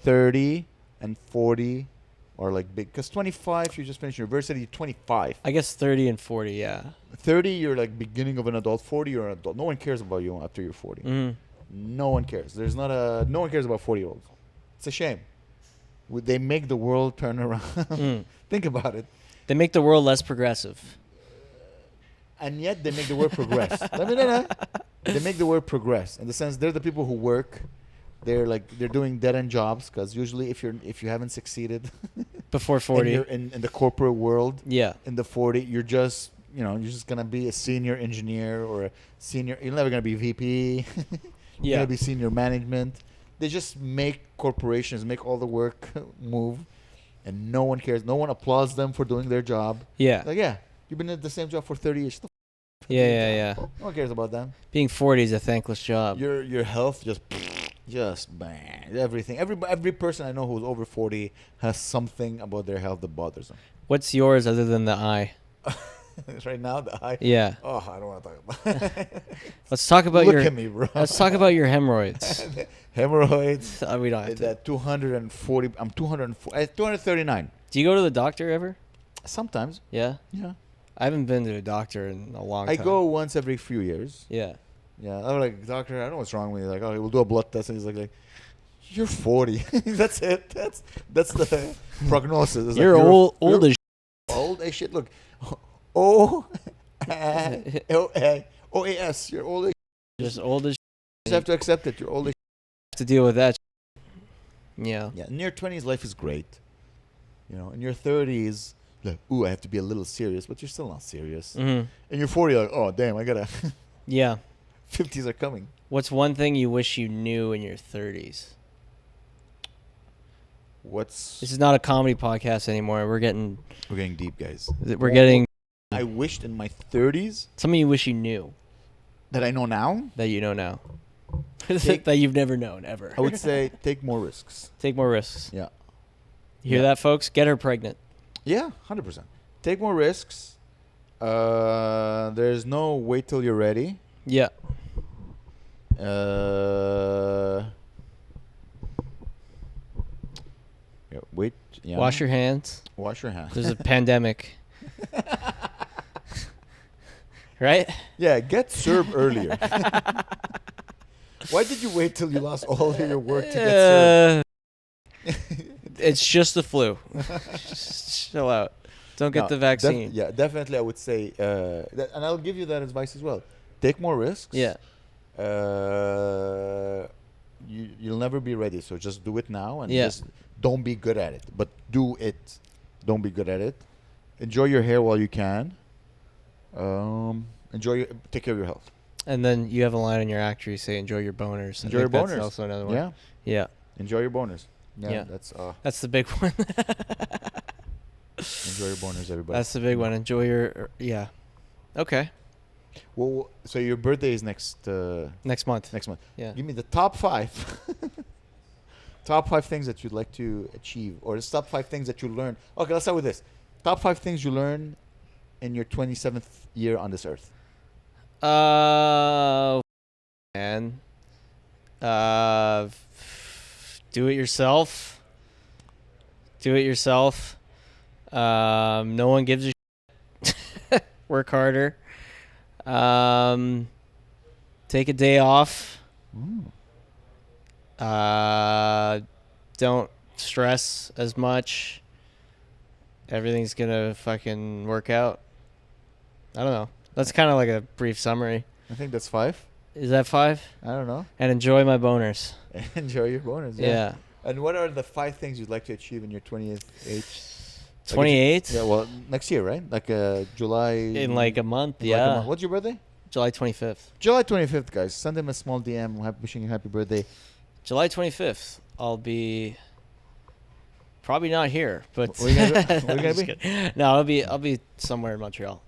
30, and 40 are like big. Because 25, you just finished university. 25. I guess 30 and 40, yeah. 30, you're like beginning of an adult. 40, you're an adult. No one cares about you after you're 40. Mm-hmm. No one cares. No one cares about 40-year-olds. It's a shame. They make the world turn around. Think about it. They make the world less progressive. And yet they make the word progress. They make the word progress in the sense they're the people who work. They're doing dead end jobs because usually if you haven't succeeded before 40 in the corporate world, in the 40 you're just gonna be a senior engineer or a senior. You're never gonna be VP. You're gonna be senior management. They just make corporations make all the work move, and no one cares. No one applauds them for doing their job. Yeah. You've been at the same job for 30 years. Yeah. No one cares about them. Being 40 is a thankless job. Your health just bang. Everything. Every person I know who's over 40 has something about their health that bothers them. What's yours other than the eye? Right now, the eye. Yeah. Oh, I don't want to talk about it. Let's talk about Look at me, bro. Let's talk about your hemorrhoids. Hemorrhoids. We don't have to. That 240. I'm 239. Do you go to the doctor ever? Sometimes. Yeah. Yeah. I haven't been to a doctor in a long time. I go once every few years. Yeah. Yeah. I'm like, doctor, I don't know what's wrong with you. Like, oh, we'll do a blood test. And he's like you're 40. That's it. That's the prognosis. It's You're old as old as shit. Look. O-A-S. You're old as just old as You just have to accept it. You're old as to deal with that. Yeah. Yeah. In your 20s, life is great. You know, in your 30s, like, ooh, I have to be a little serious, but you're still not serious. Mm-hmm. In your 40s, like, oh, damn, I gotta. Yeah. 50s are coming. What's one thing you wish you knew in your 30s? This is not a comedy podcast anymore. We're getting deep, guys. We're getting. I wished in my 30s. Something you wish you knew. That I know now? That you know now. That you've never known, ever. I would say take more risks. Take more risks. Yeah. You hear that, folks? Get her pregnant. Yeah, 100%. Take more risks. There's no wait till you're ready. Yeah. Wait. Yeah. Wash your hands. Wash your hands. There's a pandemic. Right? Yeah, get served earlier. Why did you wait till you lost all of your work to get served? It's just the flu. Just chill out. Don't get the vaccine. Definitely I would say, and I'll give you that advice as well. Take more risks. Yeah. You'll never be ready, so just do it now and just don't be good at it. But do it. Don't be good at it. Enjoy your hair while you can. Take care of your health. And then you have a line in your actor, you say, enjoy your boners. Enjoy your boners. That's also another one. Yeah. Yeah. Enjoy your boners. Yeah. That's the big one. Enjoy your boners, everybody. That's the big one. Enjoy your, yeah. Okay. Well, so your birthday is next month. Next month. Yeah. Give me the top 5. Top 5 things that you'd like to achieve, or the top 5 things that you learned. Okay, let's start with this. Top 5 things you learned in your 27th year on this earth. Man. Do it yourself. Do it yourself. No one gives a shit. Work harder. Take a day off. Don't stress as much. Everything's gonna fucking work out. I don't know. That's kind of like a brief summary. I think that's 5. Is that 5? I don't know. And enjoy my boners. Enjoy your boners. Yeah. And what are the 5 things you'd like to achieve in your 20th age? 28? Yeah, well, next year, right? Like July. In like a month, Like a month. What's your birthday? July 25th. July 25th, guys. Send him a small DM wishing you happy birthday. July 25th. I'll be probably not here, but where you gonna be? No, I'll be somewhere in Montreal.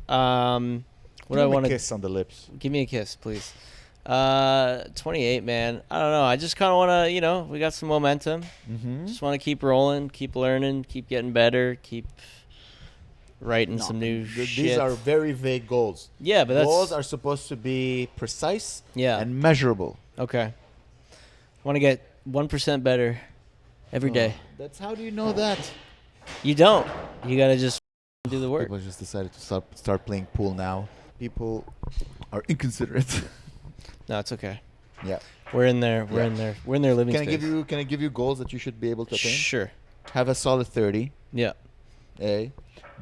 What I want to kiss on the lips. Give me a kiss, please. 28, man. I don't know. I just kind of want to, we got some momentum. Mm-hmm. Just want to keep rolling, keep learning, keep getting better, keep writing some new shit. These are very vague goals. Yeah, but goals are supposed to be precise and measurable. Okay. I want to get 1% better every day. How do you know that? You don't. You got to just do the work. People just decided to start playing pool now. People are inconsiderate. No, it's okay. Yeah. We're in there. We're in there. We're in their living space. Can I give you goals that you should be able to attain? Sure. Have a solid 30. Yeah. A.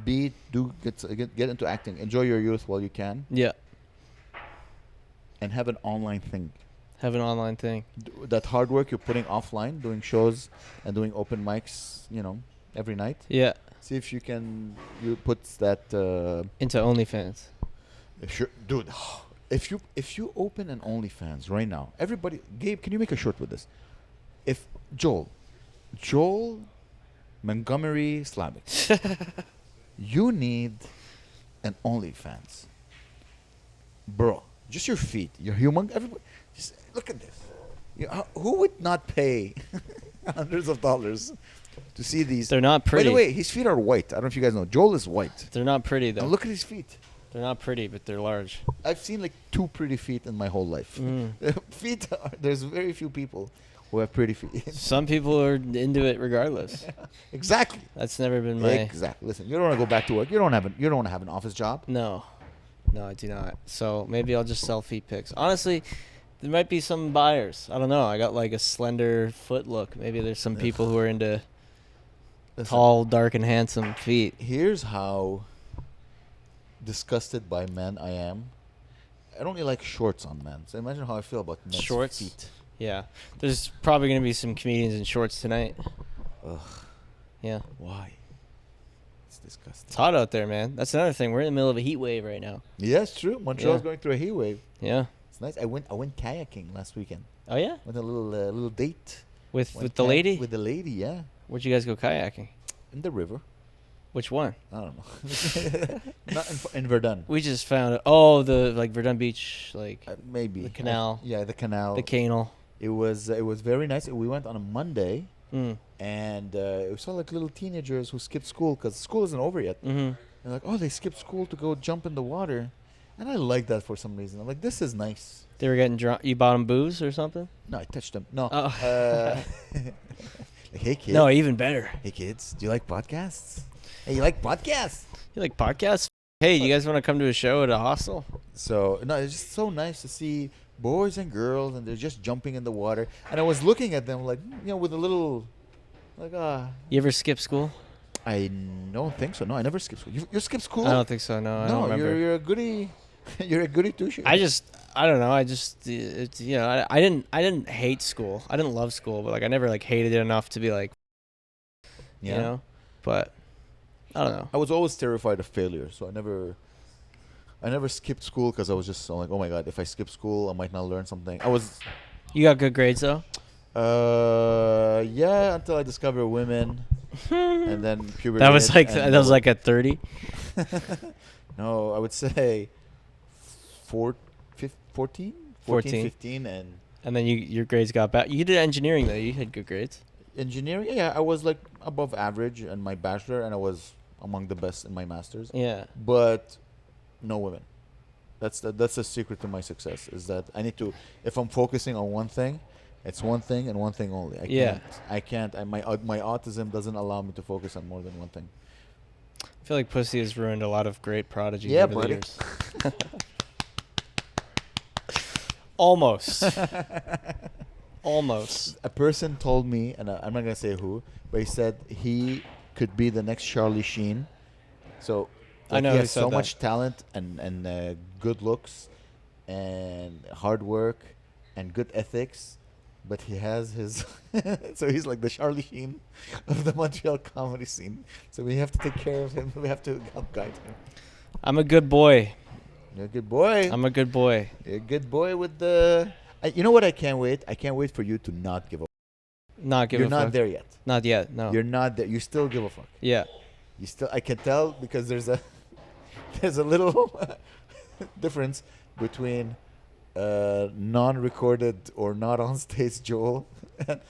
B. Get into acting. Enjoy your youth while you can. Yeah. And have an online thing. Have an online thing. That hard work you're putting offline, doing shows and doing open mics, every night. Yeah. See if you put that into OnlyFans. Sure, dude. If you open an OnlyFans right now, everybody, Gabe, can you make a short with this? If Joel Montgomery Slavic, you need an OnlyFans, bro. Just your feet, your human. Everybody, just look at this. Who would not pay hundreds of dollars to see these? They're not pretty. By the way, his feet are white. I don't know if you guys know. Joel is white. They're not pretty though. Now look at his feet. They're not pretty, but they're large. I've seen like 2 pretty feet in my whole life. Feet there's very few people who have pretty feet. Some people are into it regardless. Exactly. That's never been my. Exactly. Listen, you don't want to go back to work. You don't want to have an office job. No, I do not. So maybe I'll just sell feet pics. Honestly, there might be some buyers. I don't know. I got like a slender foot look. Maybe there's some people who are into tall, dark, and handsome feet. Here's how disgusted by men I am. I don't really like shorts on men. So imagine how I feel about men's Shorts? feet. Yeah, there's probably gonna be some comedians in shorts tonight. Ugh. Yeah. Why? It's disgusting. It's hot out there, man. That's another thing. We're in the middle of a heat wave right now. Yeah, it's true. Montreal's going through a heat wave. Yeah. It's nice. I went kayaking last weekend. Oh yeah. Went a little date. With the lady? With the lady, yeah. Where'd you guys go kayaking? In the river. Which one? I don't know. Not in Verdun. We just found it. Oh, the like Verdun Beach, like maybe the canal. Yeah, the canal. The canal. It was very nice. We went on a Monday, Mm. and we saw like little teenagers who skipped school because school isn't over yet. Mm-hmm. They're like, oh, they skipped school to go jump in the water, and I like that for some reason. I'm like, this is nice. They were getting drunk. You bought them booze or something? No, I touched them. No. Oh. Like, hey kids. No, even better. Hey kids, do you like podcasts? Hey, you like podcasts? You like podcasts? Hey, you guys want to come to a show at a hostel? So no, it's just so nice to see boys and girls, and they're just jumping in the water. And I was looking at them like, with a little, like, You ever skip school? I don't think so. No, I never skipped school. You skip school? I don't think so. No, I don't remember. You're a goodie. You're a goodie too. I don't know. It's I didn't hate school. I didn't love school, but like I never like hated it enough to be like, Yeah. you know. But I don't know. I was always terrified of failure, so I never skipped school because I was just like, oh my god, if I skip school, I might not learn something. You got good grades though. Yeah, until I discovered women, and then puberty. That was like at 30. No, I would say 14, 15, And then your grades got bad. You did engineering though. You had good grades. engineering. Yeah, I was like above average in my bachelor, and I was among the best in my master's. Yeah. But no women. That's the secret to my success. Is that I need to, if I'm focusing on one thing, it's one thing and one thing only. I can't. My autism doesn't allow me to focus on more than one thing. I feel like pussy has ruined a lot of great prodigies Yeah, over the buddy. years. Almost. Almost. A person told me, and I'm not gonna say who, but he said he could be the next Charlie Sheen. So I know he who has said so that. much talent and good looks and hard work and good ethics, but he has his so he's like the Charlie Sheen of the Montreal comedy scene. So we have to take care of him. We have to help guide him. I'm a good boy. You're a good boy. I'm a good boy. You're a good boy with the. You know what? I can't wait. I can't wait for you to not give a. Not give You're a not fuck. there yet. Not yet. No. You're not there. You still give a fuck. Yeah. You still. I can tell because there's a little difference between non-recorded or not on stage Joel and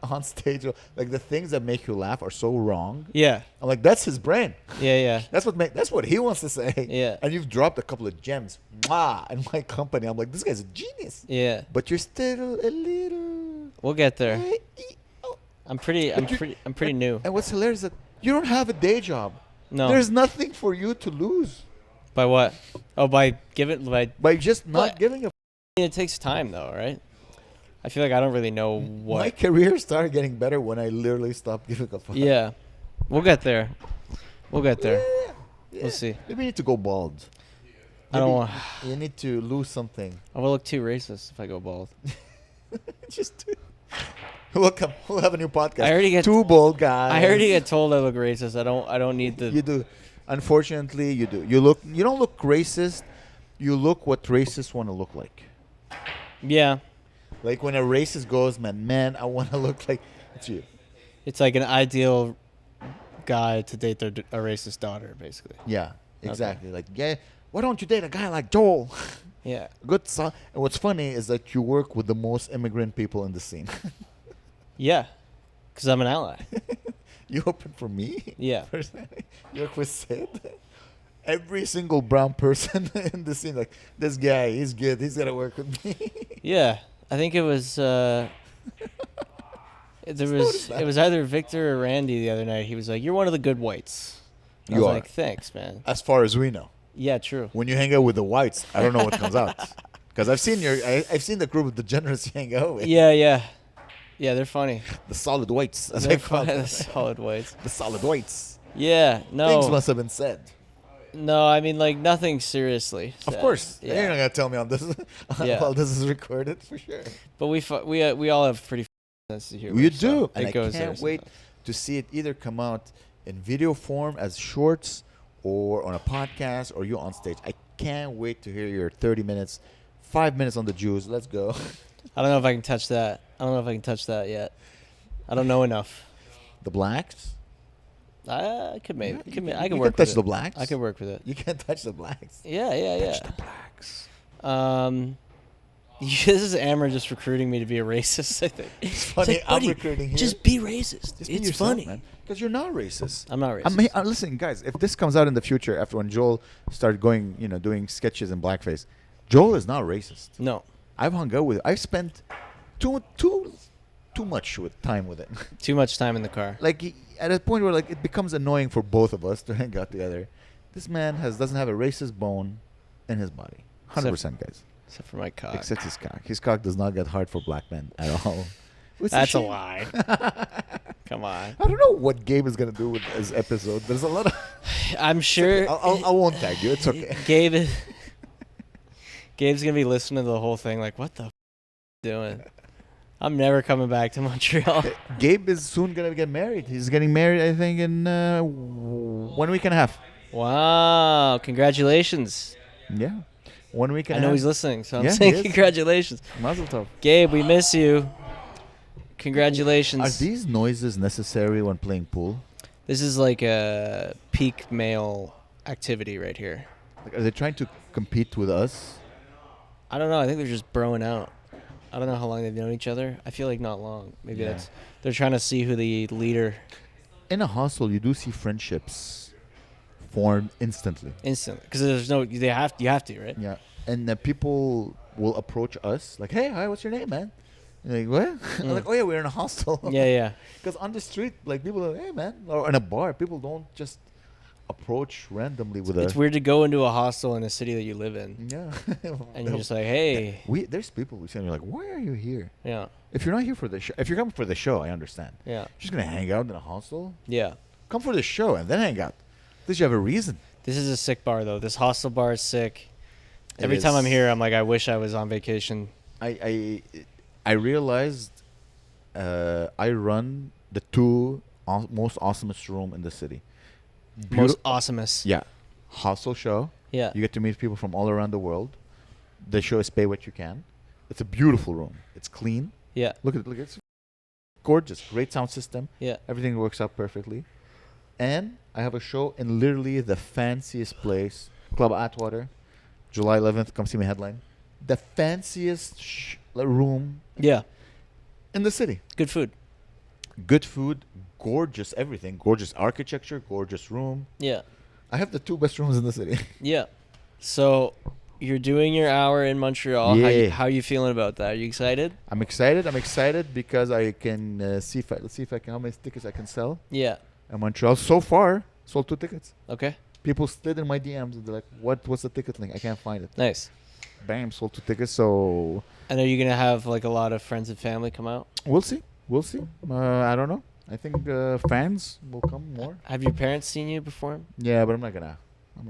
on stage Joel. Like the things that make you laugh are so wrong. Yeah. I'm like, that's his brain. Yeah. That's what he wants to say. Yeah. And you've dropped a couple of gems. Mwah, in my company. I'm like, this guy's a genius. Yeah. But you're still a little. We'll get there. I'm pretty new. And what's hilarious is that you don't have a day job. No. There's nothing for you to lose By what? Oh, by by just not But- giving a. it takes time though, right? I feel like I don't really know what. My career started getting better when I literally stopped giving a fuck. Yeah. We'll get there. We'll get there. Yeah. We'll see. Maybe you need to go bald. I don't want. You need to lose something. I will look too racist if I go bald. Just. Welcome. We'll have a new podcast. I already get two bald guys. I already get told I look racist. I don't need the. You do. Unfortunately, you do. You don't look racist. You look what racists want to look like. Yeah. Like when a racist goes, man, I want to look like it's you. It's like an ideal guy to date a racist daughter, basically. Yeah, exactly. Like, yeah, why don't you date a guy like Joel? Yeah. Good son. And what's funny is that you work with the most immigrant people in the scene. Yeah. Because I'm an ally. You open for me? Yeah. Personally? You work with Sid? Every single brown person in the scene, like, this guy, he's good. He's going to work with me. Yeah. I think it was. It was either Victor or Randy the other night. He was like, "You're one of the good whites." I was like, "Thanks, man." As far as we know. Yeah, true. When you hang out with the whites, I don't know what comes out. Because I've seen I've seen the group of degenerates you hang out with. Yeah, they're funny. The solid whites, as They're I call them. The solid whites. The solid whites. Yeah, no. Things must have been said. No, I mean, like, nothing seriously. Of course. Yeah. You're not going to tell me on this while this is recorded, for sure. But we all have pretty sense of humor. You do. So and I can't wait to see it either come out in video form as shorts or on a podcast or you on stage. I can't wait to hear your 30 minutes, 5 minutes on the Jews. Let's go. I don't know if I can touch that. I don't know if I can touch that yet. I don't know enough. The blacks? I could maybe. Yeah, I can you work can touch with the it. blacks. I can work with it. You can't touch the blacks. Yeah. Touch the blacks. This is Amer just recruiting me to be a racist, I think. It's funny. Like, I'm recruiting here. Just be racist. Just be it's yourself, funny. Because you're not racist. I'm not racist. Listen, guys, if this comes out in the future after when Joel started going, doing sketches in blackface, Joel is not racist. No. I've hung out with it. I've spent too much time with it. Too much time in the car. Like at a point where it becomes annoying for both of us to hang out together. This man doesn't have a racist bone in his body. 100%, guys. Except for my cock. Except his cock. His cock does not get hard for black men at all. That's a lie. Come on. I don't know what Gabe is gonna do with this episode. There's a lot of. I'm sure. I won't tag you. It's okay. Gabe's gonna be listening to the whole thing like, what the doing? I'm never coming back to Montreal. Gabe is soon gonna get married. He's getting married, I think, in 1 week and a half. Wow! Congratulations. Yeah, 1 week and a I half. know he's listening, so I'm saying congratulations. Mazel tov. Gabe, we miss you. Congratulations. Are these noises necessary when playing pool? This is like a peak male activity right here. Like, are they trying to compete with us? I don't know. I think they're just broing out. I don't know how long they've known each other. I feel like not long. Maybe they're trying to see who the leader. In a hostel, you do see friendships form instantly. Instantly, because there's no. You have to, right? Yeah, and people will approach us like, "Hey, hi, what's your name, man?" You're like, what? I'm like, oh yeah, we're in a hostel. Yeah. Because on the street, people are, hey man, or in a bar, people don't just approach randomly with It's weird to go into a hostel in a city that you live in. Yeah. And you're just like, hey. There's people we see and you're like, why are you here? Yeah. If you're not here for the show, if you're coming for the show, I understand. Yeah. You're just gonna hang out in a hostel. Yeah. Come for the show and then hang out. At least you have a reason. This is a sick bar though. This hostel bar is sick. Every time I'm here, I'm like, I wish I was on vacation. I realized I run the two most awesomest room in the city. Most awesomest. Yeah. Hostel show. Yeah. You get to meet people from all around the world. The show is pay what you can. It's a beautiful room. It's clean. Yeah. Look at it. It's gorgeous. Great sound system. Yeah. Everything works out perfectly. And I have a show in literally the fanciest place, Club Atwater. July 11th. Come see me headline. The fanciest room. Yeah. In the city. Good food. Good food. Gorgeous everything. Gorgeous architecture. Gorgeous room. Yeah. I have the two best rooms in the city. Yeah. So you're doing your hour in Montreal. Yeah. How are you feeling about that? Are you excited? I'm excited because I can let's see if I can how many tickets I can sell. Yeah. In Montreal so far sold 2 tickets. Okay. People slid in my DMs and they're like, "What's the ticket link? I can't find it." Nice. Bam, sold 2 tickets. So. And are you gonna have like a lot of friends and family come out? We'll see. I don't know. I think fans will come more. Have your parents seen you perform? Yeah, but I'm not gonna.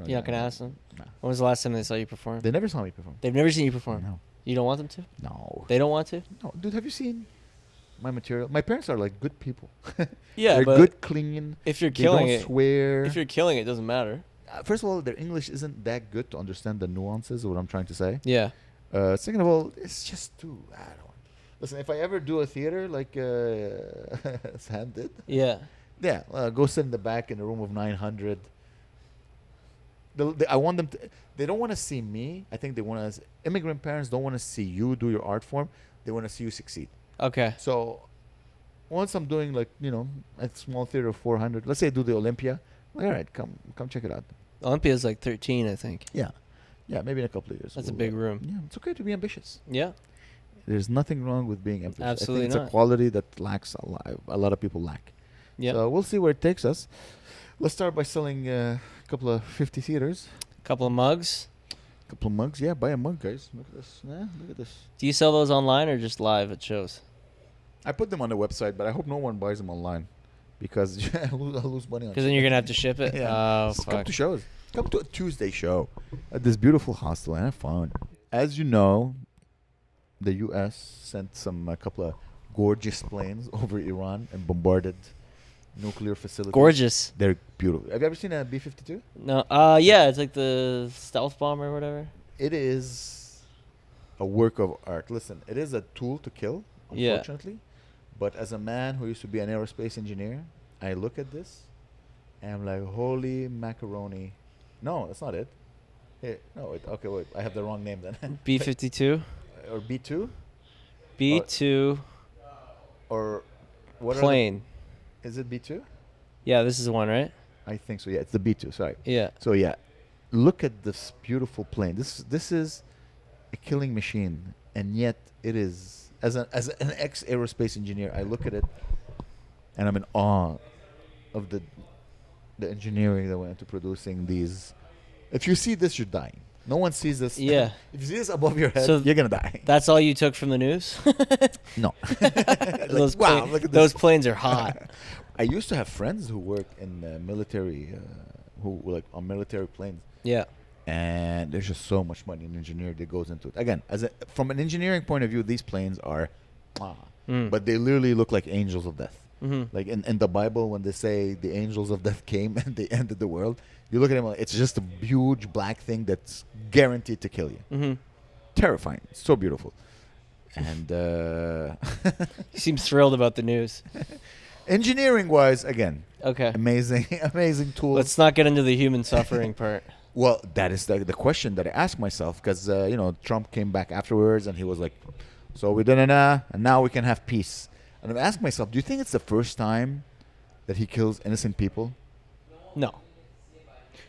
You're not gonna ask them? No. When was the last time they saw you perform? They never saw me perform. They've never seen you perform? No. You don't want them to? No. They don't want to? No, dude. Have you seen my material? My parents are like good people. Yeah, they're but good, clean. if you're They killing don't it, swear. if you're killing it, doesn't matter. First of all, their English isn't that good to understand the nuances of what I'm trying to say. Yeah. Second of all, it's just too. I don't. Listen, if I ever do a theater like Sam did, Yeah. go sit in the back in a room of 900. I want them to. They don't want to see me. I think they want to. Immigrant parents don't want to see you do your art form. They want to see you succeed. Okay. So, once I'm doing a small theater of 400, let's say I do the Olympia. All right, come check it out. Olympia's like 13, I think. Yeah, maybe in a couple of years. That's a big room. Yeah, it's okay to be ambitious. Yeah. There's nothing wrong with being ambitious. Absolutely I think it's not. a quality that lacks a lot of people lack. Yeah. So we'll see where it takes us. Let's start by selling a couple of 50 theaters. Couple of mugs. Couple of mugs. Yeah, buy a mug, guys. Look at this. Yeah, look at this. Do you sell those online or just live at shows? I put them on the website, but I hope no one buys them online because I'll lose money on it. Because then you're going to have to ship it? Yeah. Oh, Just fuck. come to shows. Come to a Tuesday show at this beautiful hostel and have fun. As you know, the U.S. sent a couple of gorgeous planes over Iran and bombarded nuclear facilities. Gorgeous. They're beautiful. Have you ever seen a B-52? No. Yeah, it's like the stealth bomber or whatever. It is a work of art. Listen, it is a tool to kill, Yeah. unfortunately. But as a man who used to be an aerospace engineer, I look at this and I'm like, holy macaroni. No, that's not it. Here, no, wait, okay, wait. I have the wrong name then. B-52? Or B2? B-2 Or what plane. Is it B2? Yeah, this is the one, right? I think so, yeah. It's the B2, sorry. Yeah. So, yeah. Look at this beautiful plane. This is a killing machine. And yet it is, as an ex-aerospace engineer, I look at it and I'm in awe of the engineering that went into producing these. If you see this, you're dying. No one sees this. Yeah. If you see this above your head, So you're going to die. That's all you took from the news? No. Those wow, look at those this. planes are hot. I used to have friends who work in the military, who were like on military planes. Yeah. And there's just so much money in engineering that goes into it. Again, from an engineering point of view, these planes are, but they literally look like angels of death. Mm-hmm. Like in the Bible, when they say the angels of death came and they ended the world, you look at them, it's just a huge black thing that's guaranteed to kill you. Mm-hmm. Terrifying. So beautiful. And He seems thrilled about the news. engineering-wise, again, Okay. amazing tools. Let's not get into the human suffering part. Well, that is the question that I ask myself because, Trump came back afterwards and he was like, so we did it, and now we can have peace. And I've asked myself, do you think it's the first time that he kills innocent people? No.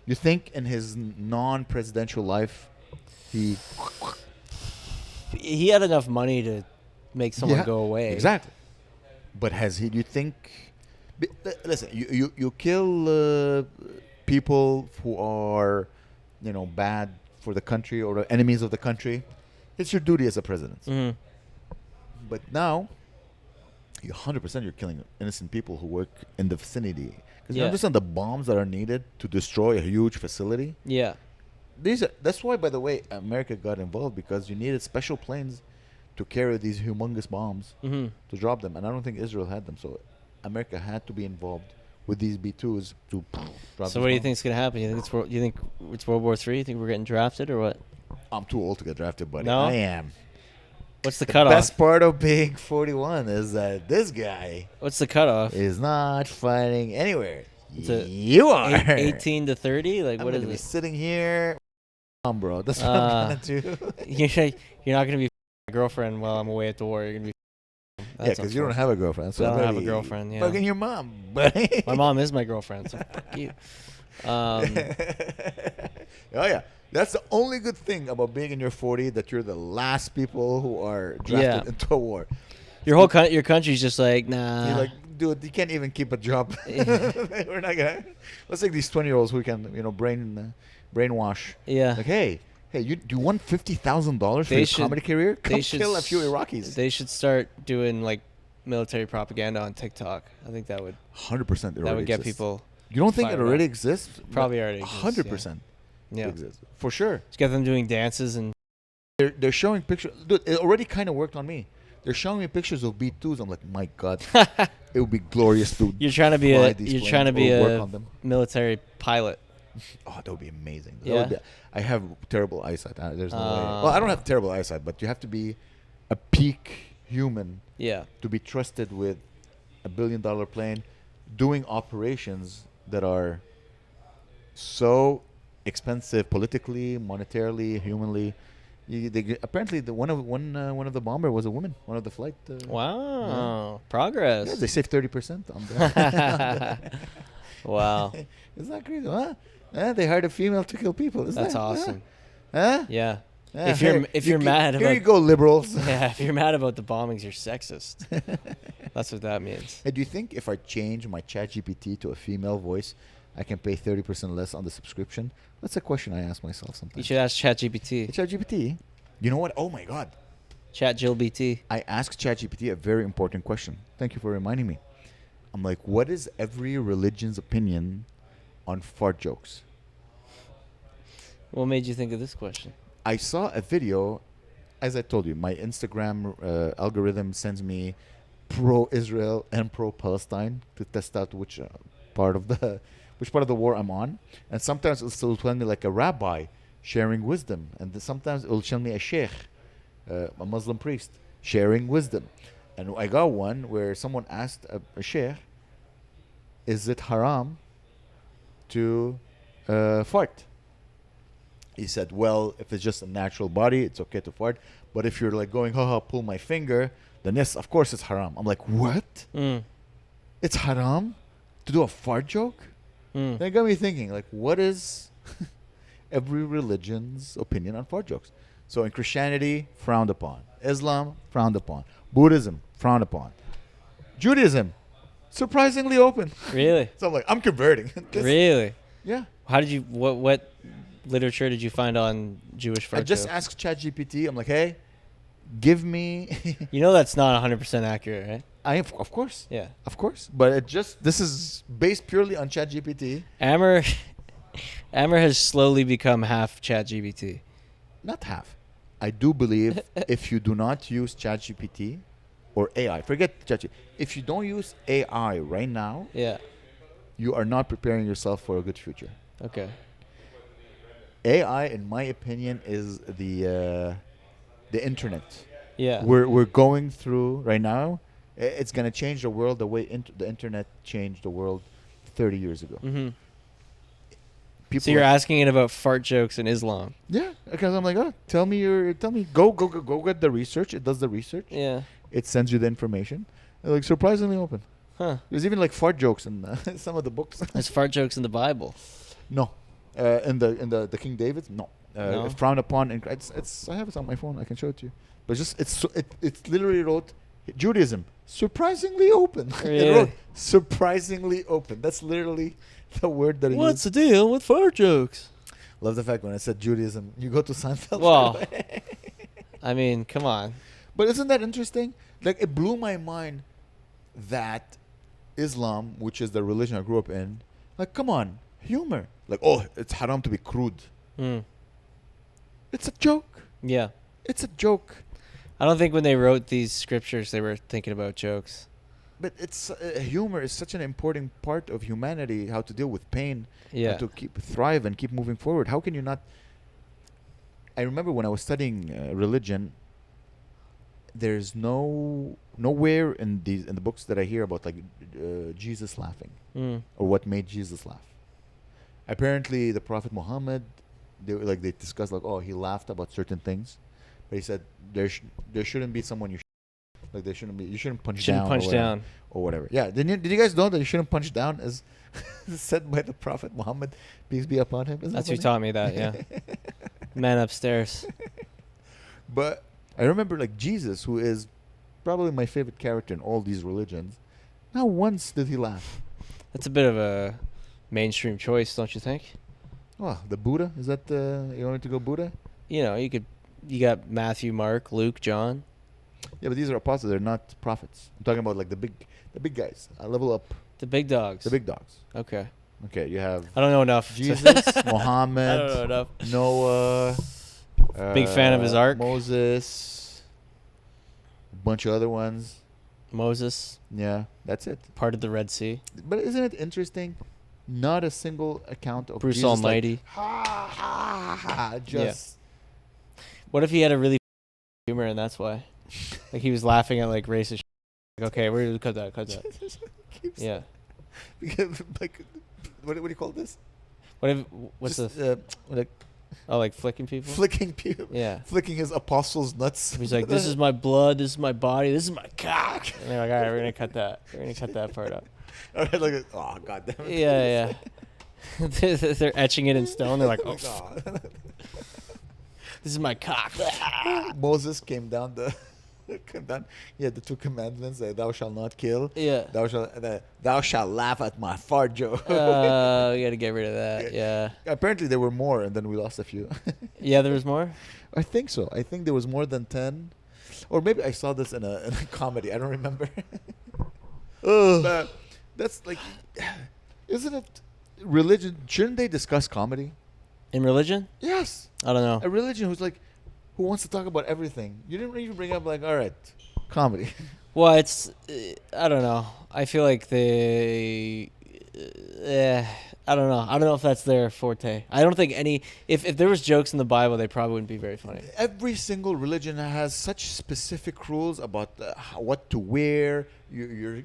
You think in his non-presidential life, he He had enough money to make someone go away. Exactly. But do you think, listen, you kill people who are, bad for the country or enemies of the country. It's your duty as a president. Mm-hmm. But now, 100% you're killing innocent people who work in the vicinity. Because you understand the bombs that are needed to destroy a huge facility? Yeah. That's why, by the way, America got involved because you needed special planes to carry these humongous bombs to drop them. And I don't think Israel had them. So America had to be involved with these B-2s to drop So what do you think is going to happen? You think it's World War III? You think we're getting drafted or what? I'm too old to get drafted, buddy. No? I am. What's the The cutoff? best part of being 41 is that this guy What's the cutoff? is not fighting anywhere. It's a You are. 18 to 30? Like, I'm what is gonna be it? sitting here. Bro. That's what I'm gonna do. You're not going to be my girlfriend while I'm away at the war. You're going to be. Yeah, because you don't have a girlfriend. So I don't I'm have gonna a girlfriend, be yeah. Fucking your mom, buddy. My mom is my girlfriend, so fuck you. Oh yeah, that's the only good thing about being in your 40 that you're the last people who are drafted into a war. Your country's just like, nah. You're like, dude, you can't even keep a job. We're not gonna. Let's take these 20-year-olds who can, brainwash. Yeah. Like, hey, do you want $50,000 for your comedy career? Come kill a few Iraqis. They should start doing like military propaganda on TikTok. I think that would 100%. that would get people. You don't think it fired already up. exists? Probably already exists, 100%. Yeah. Exists for sure. Just get them doing dances and. They're showing pictures. Dude, it already kind of worked on me. They're showing me pictures of B2s. I'm like, my God, it would be glorious to. You're trying to be work on them. military pilot. Oh, that would be amazing. Yeah. I have terrible eyesight. There's no way. Well, I don't have terrible eyesight, but you have to be a peak human Yeah. to be trusted with $1 billion plane, doing operations that are so expensive politically, monetarily, humanly. Apparently, one of the bomber was a woman. One of the flight. Wow, progress. Yeah, they saved 30% on that. Wow, Isn't that crazy? Huh? They hired a female to kill people. that's awesome. Huh? Yeah, If you're mad about, here you go, liberals. Yeah, if you're mad about the bombings, you're sexist. That's what that means. Hey, do you think if I change my ChatGPT to a female voice, I can pay 30% less on the subscription? That's a question I ask myself sometimes. You should ask ChatGPT. ChatGPT. You know what? Oh my God. ChatGLBT. I asked ChatGPT a very important question. Thank you for reminding me. I'm like, what is every religion's opinion on fart jokes? What made you think of this question? I saw a video, as I told you, my Instagram algorithm sends me pro-Israel and pro-Palestine to test out which part of the war I'm on. And sometimes it'll tell me like a rabbi sharing wisdom, and sometimes it'll show me a sheikh, a Muslim priest, sharing wisdom. And I got one where someone asked a sheikh, is it haram to fart? He said, well, if it's just a natural body, it's okay to fart. But if you're like going, haha, pull my finger, then yes, of course it's haram. I'm like, what? It's haram to do a fart joke? That got me thinking, like, what is every religion's opinion on fart jokes? So in Christianity, frowned upon. Islam, frowned upon. Buddhism, frowned upon. Judaism, surprisingly open. Really? So I'm like, I'm converting. Really? Yeah. How did you, what literature did you find on Jewish fart I just jokes? asked ChatGPT. I'm like, hey, give me. You know that's not 100% accurate, right? Of course. Yeah. Of course. But this is based purely on ChatGPT. Amer has slowly become half ChatGPT. Not half. I do believe if you do not use ChatGPT or AI, forget ChatGPT. If you don't use AI right now, Yeah. you are not preparing yourself for a good future. Okay. AI, in my opinion, is the internet. Yeah. We're going through right now. It's gonna change the world the way the internet changed the world 30 years ago. Mm-hmm. People So you're asking it about fart jokes in Islam? Yeah, because I'm like, tell me, go get the research. It does the research. Yeah. It sends you the information. They're like surprisingly open. Huh. There's even like fart jokes in some of the books. There's fart jokes in the Bible. No, in the King David's, no. No? Frowned upon. And it's I have it on my phone. I can show it to you. But just it's literally wrote Judaism surprisingly open. Really? It wrote surprisingly open. That's literally the word that it What's used. the deal with fart jokes? Love the fact when I said Judaism, you go to Seinfeld. Well, I mean, come on. But isn't that interesting? Like, it blew my mind that Islam, which is the religion I grew up in, like, come on, humor. Like, oh, it's haram to be crude. It's a joke. Yeah. It's a joke. I don't think when they wrote these scriptures, they were thinking about jokes. But it's humor is such an important part of humanity, how to deal with pain, Yeah. how to thrive and keep moving forward. How can you not? I remember when I was studying religion, there's nowhere in the books that I hear about like Jesus laughing or what made Jesus laugh. Apparently, the Prophet Muhammad, they discussed like, oh, he laughed about certain things, but he said there shouldn't be someone you you shouldn't punch down or whatever. Yeah, did you guys know that you shouldn't punch down, as said by the Prophet Muhammad, peace be upon him? That's who taught me that. Yeah. Man upstairs. But I remember like Jesus, who is probably my favorite character in all these religions. Not once did he laugh. That's a bit of a mainstream choice, don't you think? Oh, the Buddha? Is that you wanted to go Buddha? You know, you got Matthew, Mark, Luke, John. Yeah, but these are apostles. They're not prophets. I'm talking about like the big guys. Level up. The big dogs. The big dogs. Okay. Okay, you have I don't know enough. Jesus, Muhammad, I don't know enough. Noah. Big fan of his ark. Moses. A bunch of other ones. Moses. Yeah, that's it. Parted the Red Sea. But isn't it interesting? Not a single account of Bruce Jesus Almighty. Like, ha ha ha. Just. Yeah. What if he had a really humor and that's why? Like he was laughing at like racist. Like, okay, we're gonna cut that. Yeah. Because, like, what do you call this? What's just, this? Like flicking people? Flicking people. Yeah. Flicking his apostles' nuts. He's like, this is my blood, this is my body, this is my cock. And they're like, all right, we're gonna cut that. We're gonna cut that part out. All right, like, oh god damn it. Yeah. They're etching it in stone. They're like, oh. This is my cock. Moses came down He had the 2 commandments: thou shalt not kill. Yeah. Thou shalt laugh at my fart joke. We gotta get rid of that. Yeah. Apparently there were more, and then we lost a few. Yeah, there was more. I think so. I think there was more than 10, or maybe I saw this in a comedy. I don't remember. But that's like, isn't it religion? Shouldn't they discuss comedy? In religion? Yes. I don't know. A religion who wants to talk about everything. You didn't even bring up like, all right, comedy. Well, it's I don't know. I feel like they I don't know. I don't know if that's their forte. I don't think any if there was jokes in the Bible, they probably wouldn't be very funny. Every single religion has such specific rules about what to wear, your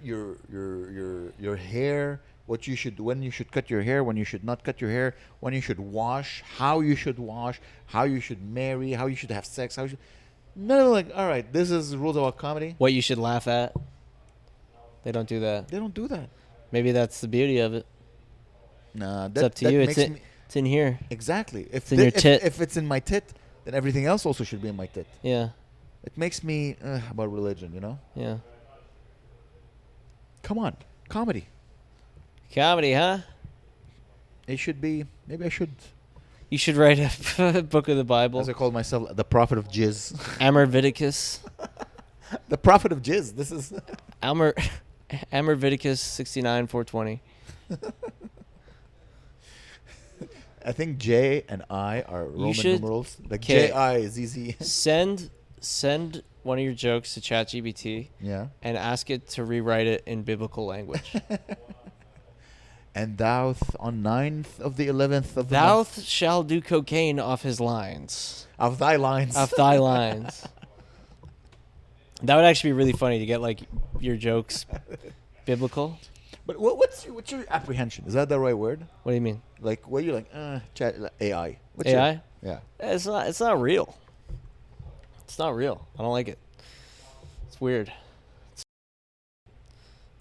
hair, when you should cut your hair, when you should not cut your hair, when you should wash, how you should marry, how you should have sex, no, like, all right, this is rules about comedy. What you should laugh at. They don't do that. They don't do that. Maybe that's the beauty of it. Nah, it's up to you. It's in here. Exactly. It's in your tit. If it's in my tit, then everything else also should be in my tit. Yeah. It makes me about religion, you know? Yeah. Come on, comedy. Comedy, huh? It should be. Maybe I should. You should write a book of the Bible. As I call myself, the prophet of jizz. Amer The prophet of jizz. This is Amer Viticus 69-420. I think J and I are Roman numerals. Like J-I is easy. Send one of your jokes to ChatGPT. Yeah. And ask it to rewrite it in biblical language. And thou on 9th of the 11th of the Thou month. shall do cocaine off his lines. Of thy lines. Of thy lines. That would actually be really funny to get like your jokes biblical. But what's your apprehension? Is that the right word? What do you mean? Like, what are you like? Chat AI. What's AI? Yeah. It's not real. It's not real. I don't like it. It's weird.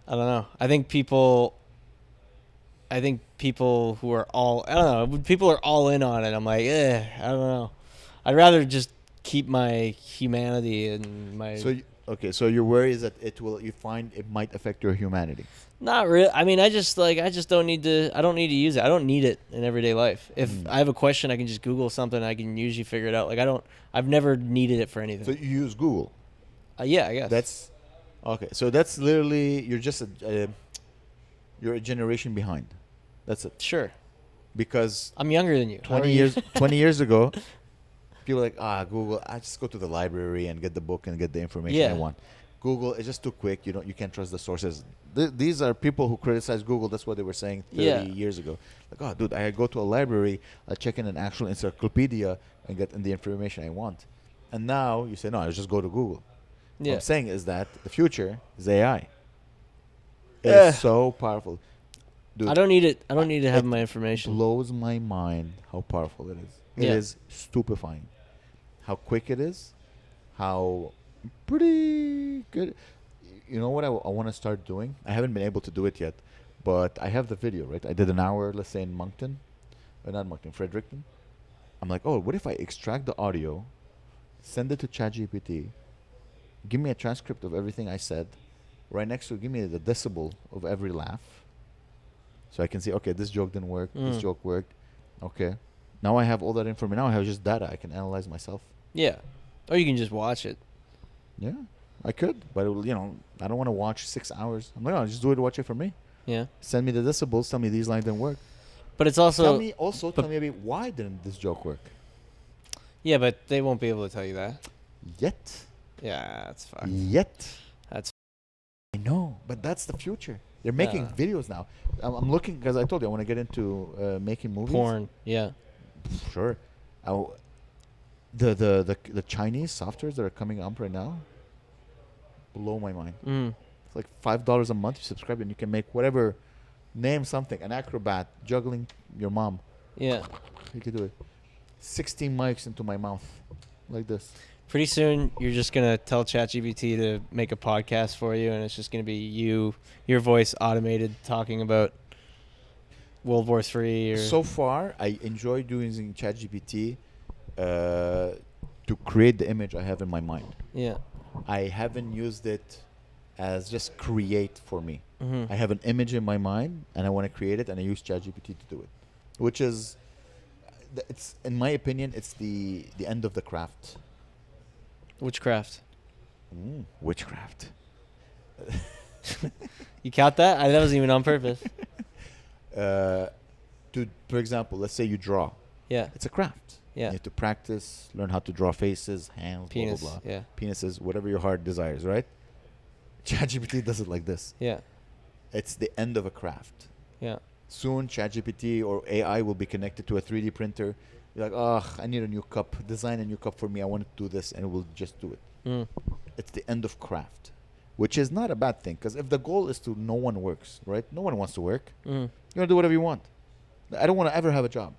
I don't know. I think people who are people are all in on it. I'm like, I don't know. I'd rather just keep my humanity and my. So your worry is that you find it might affect your humanity. Not really. I mean, I just don't need to. I don't need to use it. I don't need it in everyday life. If I have a question, I can just Google something. I can usually figure it out. Like I've never needed it for anything. So you use Google. Yeah, I guess. That's okay. So that's literally you're just you're a generation behind. That's it. Sure. Because I'm younger than you. 20 years ago, people were like, Google, I just go to the library and get the book and get the information I want. Google is just too quick. You can't trust the sources. These are people who criticize Google. That's what they were saying 30 years ago. Like, dude, I go to a library, I check in an actual encyclopedia and get the information I want. And now you say, no, I just go to Google. What I'm saying is that the future is AI. It is so powerful. Dude, I don't need it. I don't need to have my information. Blows my mind how powerful it is. It is stupefying. How quick it is. How pretty good. You know what I want to start doing? I haven't been able to do it yet, but I have the video, right? I did an hour, let's say in Moncton. Not Moncton, Fredericton. I'm like, what if I extract the audio, send it to ChatGPT, give me a transcript of everything I said, right next to it, give me the decibel of every laugh. So I can see, okay, this joke didn't work, this joke worked. Okay. Now I have all that information. Now I have just data. I can analyze myself. Yeah. Or you can just watch it. Yeah, I could. But, I don't want to watch 6 hours. I'm like, just do it, watch it for me. Yeah. Send me the decibels. Tell me these lines didn't work. But it's also... Tell me why didn't this joke work? Yeah, but they won't be able to tell you that. Yet. Yeah, that's fine. Yet. That's... I know, but that's the future. They're making videos now. I'm looking, because I told you I want to get into making movies. Porn, yeah. Sure. The Chinese softwares that are coming up right now blow my mind. It's like $5 a month. You subscribe and you can make whatever. Name something. An acrobat juggling your mom. Yeah. You can do it. 16 mics into my mouth, like this. Pretty soon, you're just gonna tell ChatGPT to make a podcast for you, and it's just gonna be your voice automated talking about World War III. So far, I enjoy using ChatGPT to create the image I have in my mind. Yeah. I haven't used it as just create for me. Mm-hmm. I have an image in my mind and I want to create it, and I use ChatGPT to do it, which is, it's in my opinion, it's the end of the craft. Witchcraft. Witchcraft. You count that? That wasn't even on purpose. For example, let's say you draw. Yeah. It's a craft. Yeah. You have to practice, learn how to draw faces, hands, Penis. blah, blah, blah. Yeah. Penises, whatever your heart desires, right? ChatGPT does it like this. Yeah. It's the end of a craft. Yeah. Soon, ChatGPT or AI will be connected to a 3D printer. You're like, oh, I need a new cup. Design a new cup for me. I want to do this, and it will just do it. It's the end of craft, which is not a bad thing, because if the goal is to no one works, right? No one wants to work. You're gonna do whatever you want. I don't want to ever have a job.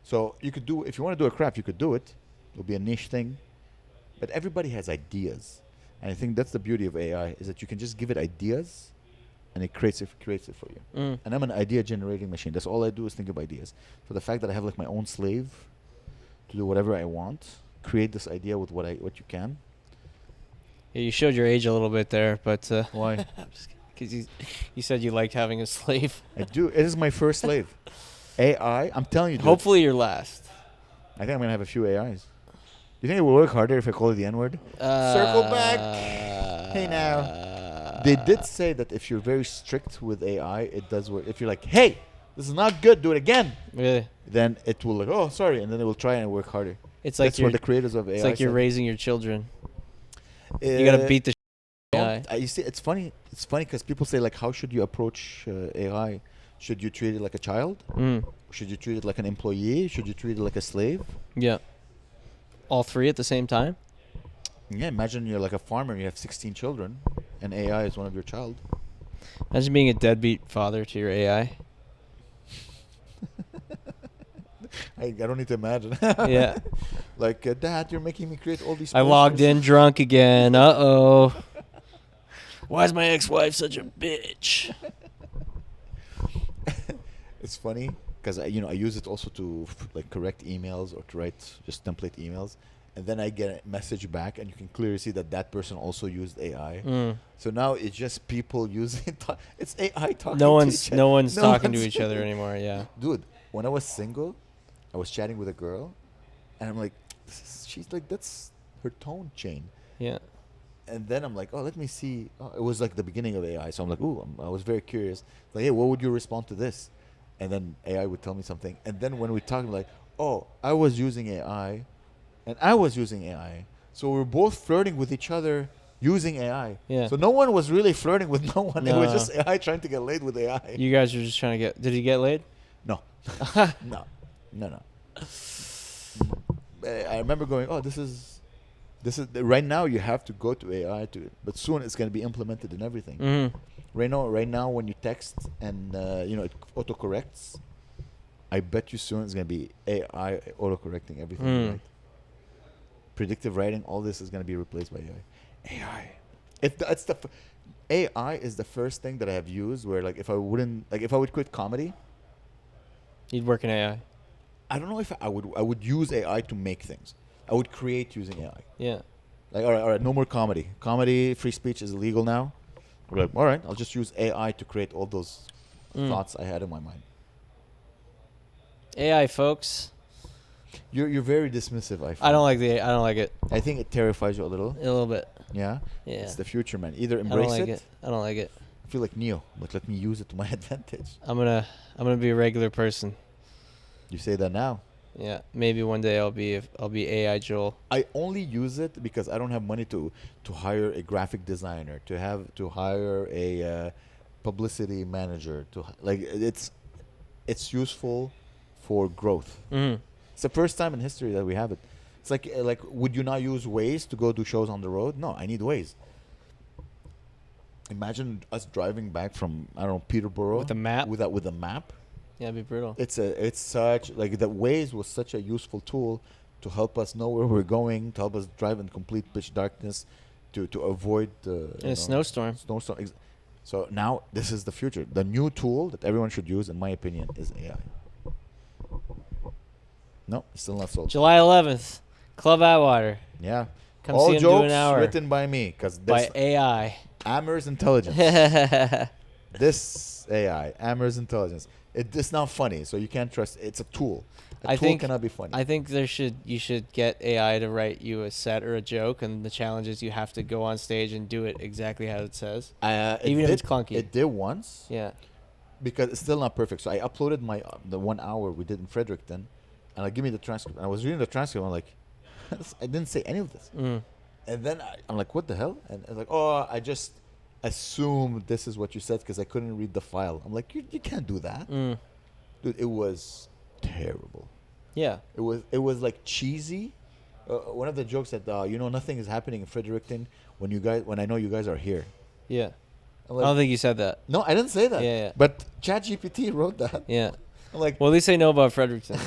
So you could do, if you want to do a craft, you could do it. It'll be a niche thing, but everybody has ideas, and I think that's the beauty of AI, is that you can just give it ideas, and it creates it for you. And I'm an idea generating machine. That's all I do is think of ideas. So the fact that I have like my own slave to do whatever I want, create this idea with what you can. Yeah, you showed your age a little bit there, but Why? because you said you liked having a slave. I do. It is my first slave. AI. I'm telling you. Dude, Hopefully you're last. I think I'm gonna have a few AIs. Do you think it will work harder if I call it the N-word? Circle back. Hey now. They did say that if you're very strict with AI, it does work. If you're like, hey, this is not good, do it again. Really? Then it will like, oh, sorry, and then it will try and work harder. It's like that's what the creators of AI. It's like you're said. raising your children. You gotta beat the AI. You see, it's funny. It's funny because people say like, how should you approach AI? Should you treat it like a child? Should you treat it like an employee? Should you treat it like a slave? Yeah. All three at the same time? Yeah, imagine you're like a farmer, you have 16 children, and AI is one of your child. Imagine being a deadbeat father to your AI. I don't need to imagine. Yeah. Like, Dad, you're making me create all these I logged posters." in drunk again. Uh-oh. Why is my ex-wife such a bitch? It's funny because I use it also to like correct emails or to write just template emails, and then I get a message back, and you can clearly see that person also used AI. So now it's just people using it's AI talking. No to one's each other. no one's talking to each other anymore. Yeah. Dude, when I was single, I was chatting with a girl, and I'm like, she's like, that's her tone chain. Yeah. And then I'm like, oh, let me see. Oh, it was like the beginning of AI, so I'm like, ooh, I was very curious. Like, hey, what would you respond to this? And then AI would tell me something. And then when we talk, like, oh, I was using AI, and I was using AI. So we're both flirting with each other using AI. Yeah. So no one was really flirting with no one. No. It was just AI trying to get laid with AI. You guys were just trying to get... Did he get laid? No. No. I remember going, oh, this is right now you have to go to AI but soon it's going to be implemented in everything. Mm-hmm. Right now when you text and it autocorrects, I bet you soon it's going to be AI autocorrecting everything. Right? Predictive writing, all this is going to be replaced by AI. AI is the first thing that I have used where like if I would quit comedy, You'd work in AI. I don't know if I would use AI to make things. I would create using AI. Yeah. Like, all right, no more comedy. Comedy, free speech is illegal now. We're like, all right, I'll just use AI to create all those thoughts I had in my mind. AI, folks. You're very dismissive, I feel. I don't like it. I think it terrifies you a little. A little bit. Yeah? Yeah. It's the future, man. Either I don't embrace like it. I don't like it. I feel like Neo. Like, let me use it to my advantage. I'm gonna be a regular person. You say that now. Yeah. Maybe one day I'll be AI Joel. I only use it because I don't have money to hire a graphic designer, to hire a publicity manager. It's useful for growth. Mm-hmm. It's the first time in history that we have it. It's like would you not use Waze to go do shows on the road? No, I need Waze. Imagine us driving back from Peterborough with a map. With a map. Yeah, it'd be brutal. It's such like the Waze was such a useful tool to help us know where we're going, to help us drive in complete pitch darkness, to avoid a snowstorm. So now this is the future. The new tool that everyone should use, in my opinion, is AI. No, it's still not sold. July 11th. Club Atwater. Yeah. Come All see him jokes do an hour. written by me, because By AI. Amer's intelligence. This AI, Amer's intelligence. It's not funny, so you can't trust. It's a tool. A tool cannot be funny. I think you should get AI to write you a set or a joke, and the challenge is you have to go on stage and do it exactly how it says, even if it's clunky. It did once. Yeah. Because it's still not perfect. So I uploaded the 1 hour we did in Fredericton, and give me the transcript. And I was reading the transcript. I'm like, I didn't say any of this. And then I'm like, what the hell? And I'm like, oh, I just assumed this is what you said because I couldn't read the file. I'm like, you can't do that, dude. It was terrible. Yeah. It was like cheesy. One of the jokes that nothing is happening in Fredericton when I know you guys are here. Yeah. Like, I don't think you said that. No, I didn't say that. Yeah. But ChatGPT wrote that. Yeah. I'm like, well, at least they know about Fredericton.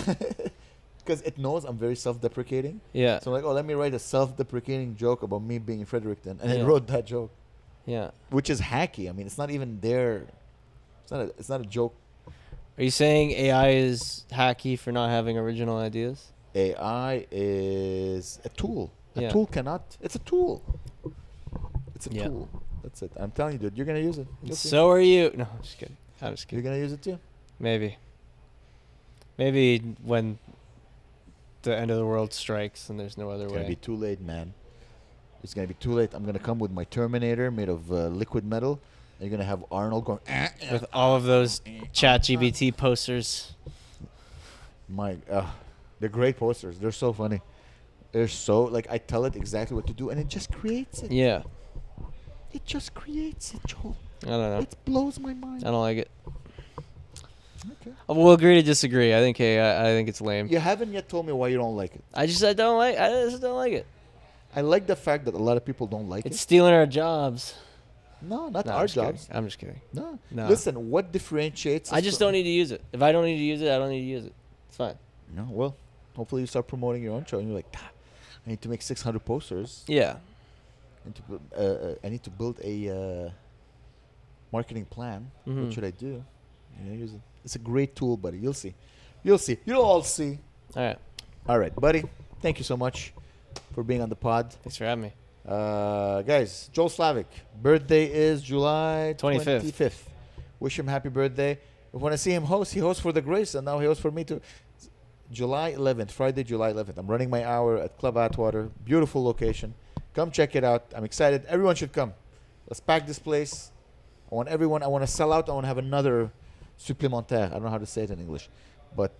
Because it knows I'm very self-deprecating. Yeah. So I'm like, let me write a self-deprecating joke about me being in Fredericton, and it wrote that joke. Yeah. Which is hacky. I mean, it's not even there. It's not a joke. Are you saying AI is hacky for not having original ideas? AI is a tool. A tool cannot. It's a tool. It's a tool. That's it. I'm telling you, dude. You're gonna use it. So are you. No, I'm just kidding. You're gonna use it too. Maybe when the end of the world strikes and there's no other way. It's gonna be too late, man. It's gonna be too late. I'm gonna come with my Terminator made of liquid metal. And you're gonna have Arnold going with all of those ChatGPT posters. They're great posters. They're so funny. They're so I tell it exactly what to do, and it just creates it. Yeah. It just creates it, Joel. I don't know. It blows my mind. I don't like it. Okay. We'll agree to disagree. I think it's lame. You haven't yet told me why you don't like it. I just don't like it. I like the fact that a lot of people don't like it. It's stealing our jobs. No, not our jobs. I'm just kidding. No. Listen, what differentiates us? I just don't need to use it. If I don't need to use it, I don't need to use it. It's fine. No, well, hopefully you start promoting your own show and you're like, I need to make 600 posters. Yeah. I need to build a marketing plan. What should I do? Use it. It's a great tool, buddy. You'll see. You'll all see. All right, buddy. Thank you so much for being on the pod. Thanks for having me. Guys, Joel Slavic, birthday is July 25th. Wish him happy birthday. If you want to see him host, he hosts for the Grace, and now he hosts for me too. July 11th, Friday, July 11th. I'm running my hour at Club Atwater. Beautiful location. Come check it out. I'm excited. Everyone should come. Let's pack this place. I want to sell out. I want to have another supplémentaire. I don't know how to say it in English. But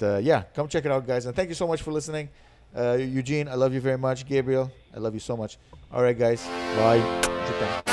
come check it out, guys. And thank you so much for listening. Eugene, I love you very much. Gabriel, I love you so much. All right, guys. Bye. Japan.